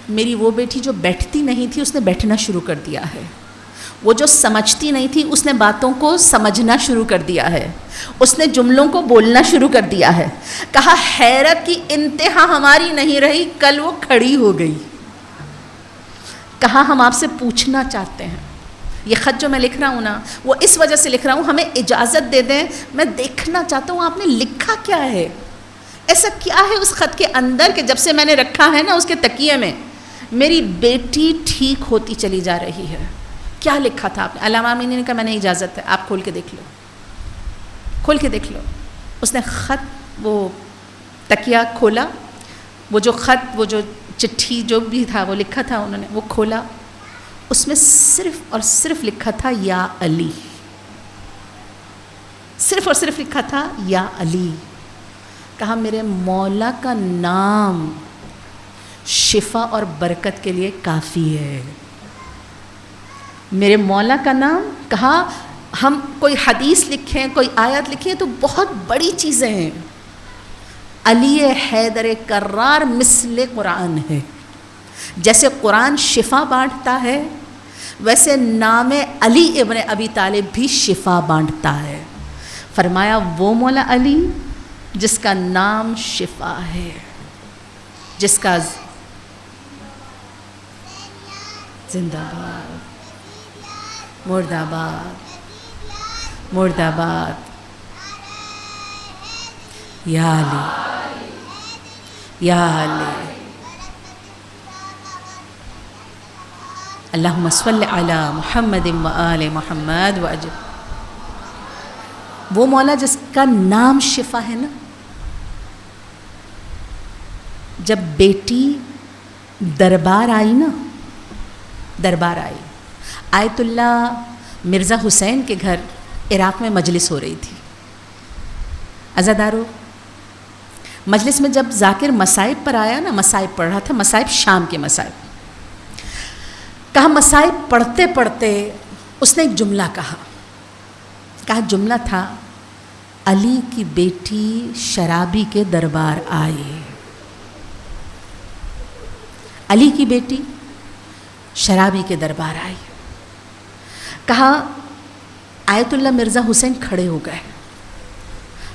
میری وہ بیٹی جو بیٹھتی نہیں تھی اس نے بیٹھنا شروع کر دیا ہے. وہ جو سمجھتی نہیں تھی اس نے باتوں کو سمجھنا شروع کر دیا ہے, اس نے جملوں کو بولنا شروع کر دیا ہے. کہا حیرت کی انتہا ہماری نہیں رہی, کل وہ کھڑی ہو گئی. کہا ہم آپ سے پوچھنا چاہتے ہیں, یہ خط جو میں لکھ رہا ہوں نا وہ اس وجہ سے لکھ رہا ہوں, ہمیں اجازت دے دیں, میں دیکھنا چاہتا ہوں آپ نے لکھا کیا ہے, ایسا کیا ہے اس خط کے اندر کہ جب سے میں نے رکھا ہے نا اس کے تکیے میں میری بیٹی ٹھیک ہوتی چلی جا رہی ہے. کیا لکھا تھا آپ نے؟ علامہ امینی نے کہا میں نے اجازت ہے, آپ کھول کے دیکھ لو, کھول کے دیکھ لو. اس نے خط, وہ تکیہ کھولا, وہ جو خط, وہ جو چٹھی جو بھی تھا وہ لکھا تھا انہوں نے, وہ کھولا. اس میں صرف اور صرف لکھا تھا یا علی, صرف اور صرف لکھا تھا یا علی. کہا میرے مولا کا نام شفا اور برکت کے لیے کافی ہے. میرے مولا کا نام. کہا ہم کوئی حدیث لکھیں, کوئی آیت لکھیں تو بہت بڑی چیزیں ہیں. علی حیدر کرار مثل قرآن ہے. جیسے قرآن شفا بانٹتا ہے ویسے نام علی ابن ابی طالب بھی شفا بانٹتا ہے. فرمایا وہ مولا علی جس کا نام شفا ہے, جس کا زندہ باد, مرد آباد, مرد آباد, یا علی, یا علی. اللہم صلی علی محمد و آل محمد و اجل. وہ مولا جس کا نام شفا ہے نا, جب بیٹی دربار آئی نا, دربار آئی, آیت اللہ مرزا حسین کے گھر عراق میں مجلس ہو رہی تھی. عزادارو, مجلس میں جب ذاکر مصائب پر آیا نا, مصائب پڑھ رہا تھا, مصائب شام کے مصائب. کہا مصائب پڑھتے پڑھتے اس نے ایک جملہ کہا. کہا جملہ تھا علی کی بیٹی شرابی کے دربار آئی. علی کی بیٹی شرابی کے دربار آئی. کہا آیت اللہ مرزا حسین کھڑے ہو گئے.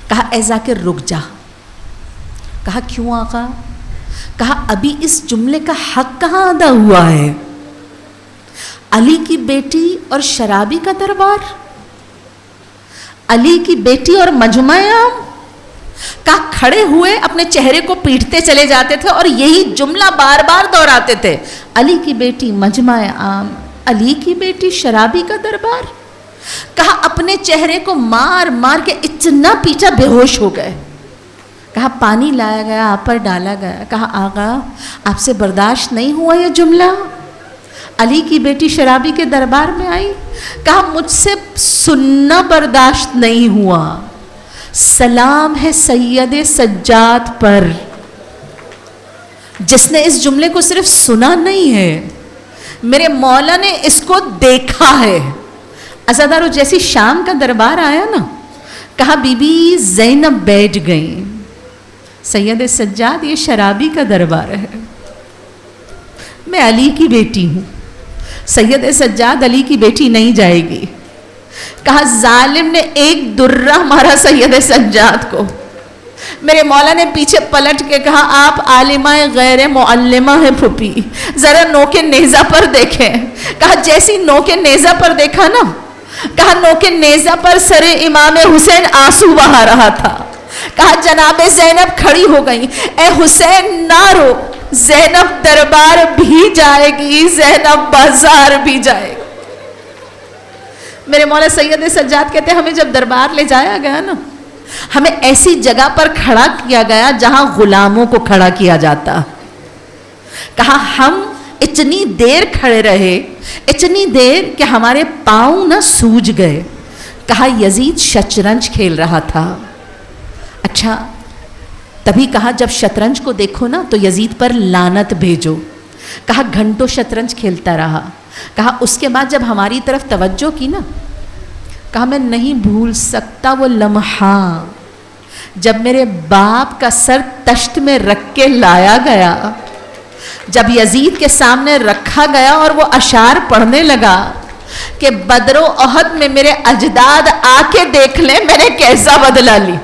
کہا اے ذاکر رک جا. کہا کیوں آقا؟ کہا ابھی اس جملے کا حق کہاں ادا ہوا ہے؟ علی کی بیٹی اور شرابی کا دربار, علی کی بیٹی اور مجمع عام. کہا کھڑے ہوئے اپنے چہرے کو پیٹتے چلے جاتے تھے اور یہی جملہ بار بار دہراتے تھے, علی کی بیٹی مجمع عام, علی کی بیٹی شرابی کا دربار. کہا اپنے چہرے کو مار مار کے اتنا پیٹا بے ہوش ہو گئے. کہا پانی لایا گیا, آپ پر ڈالا گیا. کہا آقا آپ سے برداشت نہیں ہوا یہ جملہ؟ علی کی بیٹی شرابی کے دربار میں آئی. کہا مجھ سے سننا برداشت نہیں ہوا. سلام ہے سید سجاد پر جس نے اس جملے کو صرف سنا نہیں ہے, میرے مولا نے اس کو دیکھا ہے. عزادارو جیسی شام کا دربار آیا نا, کہا بی بی زینب بیٹھ گئیں, سید سجاد یہ شرابی کا دربار ہے, میں علی کی بیٹی ہوں. سید سجاد علی کی بیٹی نہیں جائے گی. کہا ظالم نے ایک درہ مارا سید سجاد کو. میرے مولا نے پیچھے پلٹ کے کہا آپ عالمہ غیر معلمہ ہے پھوپھی, ذرا نوک نیزہ پر دیکھیں. کہا جیسی نوک نیزہ پر دیکھا نا, کہا نوک نیزہ پر سر امام حسین آنسو بہا رہا تھا. کہا جناب زینب کھڑی ہو گئی, اے حسین نہ رو, زینب دربار بھی جائے گی, زینب بازار بھی جائے گی. میرے مولا سید سجاد کہتے ہیں ہمیں جب دربار لے جایا گیا نا, ہمیں ایسی جگہ پر کھڑا کیا گیا جہاں غلاموں کو کھڑا کیا جاتا. کہا ہم اتنی دیر کھڑے رہے, اتنی دیر کہ ہمارے پاؤں نہ سوج گئے. کہا یزید شطرنج کھیل رہا تھا. اچھا تبھی کہا جب شطرنج کو دیکھو نا تو یزید پر لعنت بھیجو. کہا گھنٹوں شطرنج کھیلتا رہا. کہا اس کے بعد جب ہماری طرف توجہ کی نا, کہا میں نہیں بھول سکتا وہ لمحہ جب میرے باپ کا سر تشت میں رکھ کے لایا گیا, جب یزید کے سامنے رکھا گیا اور وہ اشعار پڑھنے لگا کہ بدر و احد میں میرے اجداد آ کے دیکھ لیں میں نے کیسا بدلہ لی.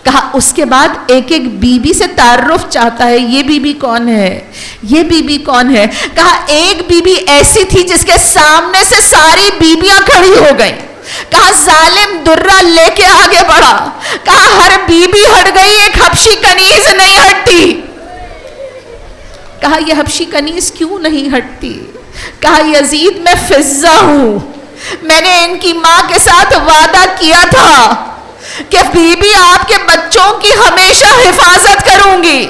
کہا اس کے بعد ایک ایک بی بی سے تعارف چاہتا ہے, یہ بی بی کون ہے, یہ بی بی کون ہے. کہا ایک بی بی ایسی تھی جس کے سامنے سے ساری بیبیاں کھڑی ہو گئیں. کہا ظالم درہ لے کے آگے بڑھا. کہا ہر بی بی ہٹ گئی, ایک حبشی کنیز نہیں ہٹتی. کہا یہ حبشی کنیز کیوں نہیں ہٹتی؟ کہا یزید میں فضہ ہوں, میں نے ان کی ماں کے ساتھ وعدہ کیا تھا کہ بی بی آپ کے بچوں کی ہمیشہ حفاظت کروں گی.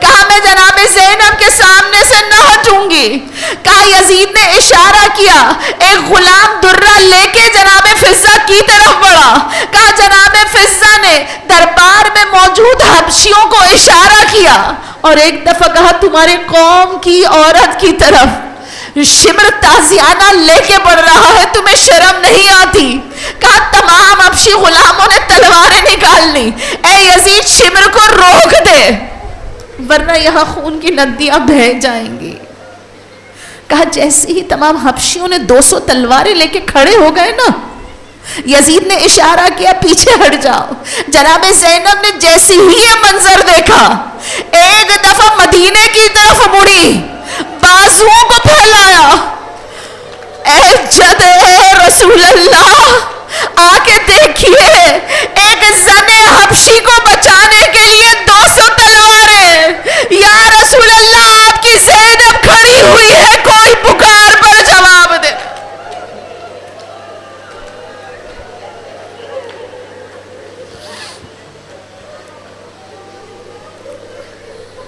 کہا میں جناب زینب کے سامنے سے نہ ہٹوں گی. کہا یزید نے اشارہ کیا, ایک غلام درہ لے کے جناب فضہ کی طرف بڑھا. کہا جناب فضہ نے دربار میں موجود حبشیوں کو اشارہ کیا اور ایک دفعہ کہا تمہارے قوم کی عورت کی طرف شمر تازیانہ لے کے بڑھ رہا ہے, تمہیں شرم نہیں آتی؟ کہا تمام حبشی غلاموں نے تلواریں نکال لی. اے یزید شمر کو روک دے ورنہ یہاں خون کی ندیاں بہہ جائیں گی. کہا جیسے ہی تمام حبشیوں نے 200 تلواریں لے کے کھڑے ہو گئے نا, یزید نے اشارہ کیا پیچھے ہٹ جاؤ. جناب زینب نے جیسی ہی یہ منظر دیکھا, ایک دفعہ مدینے کی طرف مڑی, بازوؤں کو پھیلایا, اے جد رسول اللہ آ کے دیکھیے, ایک زن حبشی کو بچانے کے لیے 200 تلواریں. یا رسول اللہ آپ کی زینب کھڑی ہوئی ہے, کوئی پکار پر جواب دے.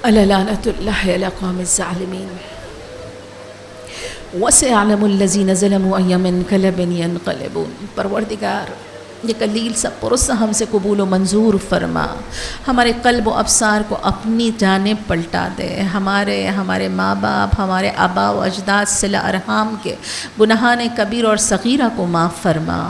الا لعنۃ اللہ علی قوم الظالمین وسيعلم الذين ظلموا أي منقلب ينقلبون. پروردگار یہ قلیل سا پرس ہم سے قبول و منظور فرما, ہمارے قلب و ابصار کو اپنی جانب پلٹا دے, ہمارے ماں باپ, ہمارے آبا و اجداد صلہ ارحام کے گناہان کبیر اور صغیرہ کو معاف فرما.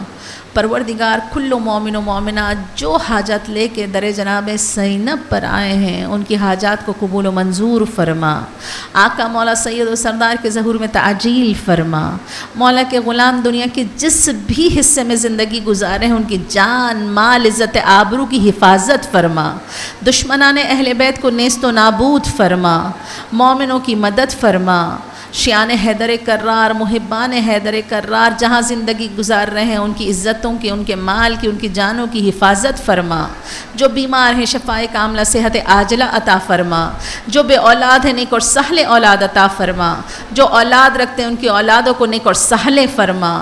پروردگار کل مومن و مومنات جو حاجت لے کے در جناب زینب پر آئے ہیں ان کی حاجات کو قبول و منظور فرما. آقا مولا سید و سردار کے ظہور میں تعجیل فرما. مولا کے غلام دنیا کے جس بھی حصے میں زندگی گزارے ہیں ان کی جان مال عزت آبرو کی حفاظت فرما. دشمنان اہل بیت کو نیست و نابود فرما. مومنوں کی مدد فرما. شیان حیدر کرار, محبان حیدر کرار جہاں زندگی گزار رہے ہیں ان کی عزتوں کی, ان کے مال کی, ان کی جانوں کی حفاظت فرما. جو بیمار ہیں شفائے کاملہ صحت عاجلہ عطا فرما. جو بے اولاد ہیں نیک اور سہل اولاد عطا فرما. جو اولاد رکھتے ہیں ان کی اولادوں کو نیک اور سہل فرما.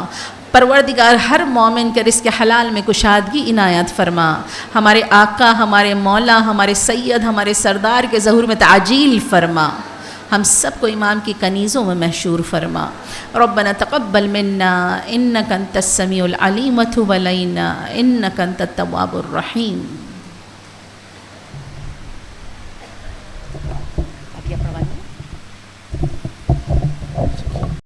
پروردگار ہر مومن کے رزق حلال میں کشادگی عنایت فرما. ہمارے آقا, ہمارے مولا, ہمارے سید, ہمارے سردار کے ظہور میں تعجیل فرما. ہم سب کو امام کی کنیزوں میں محشور فرما. ربنا تقبل منا انک انت السمیع العلیم وتب علینا انک انت التواب الرحیم.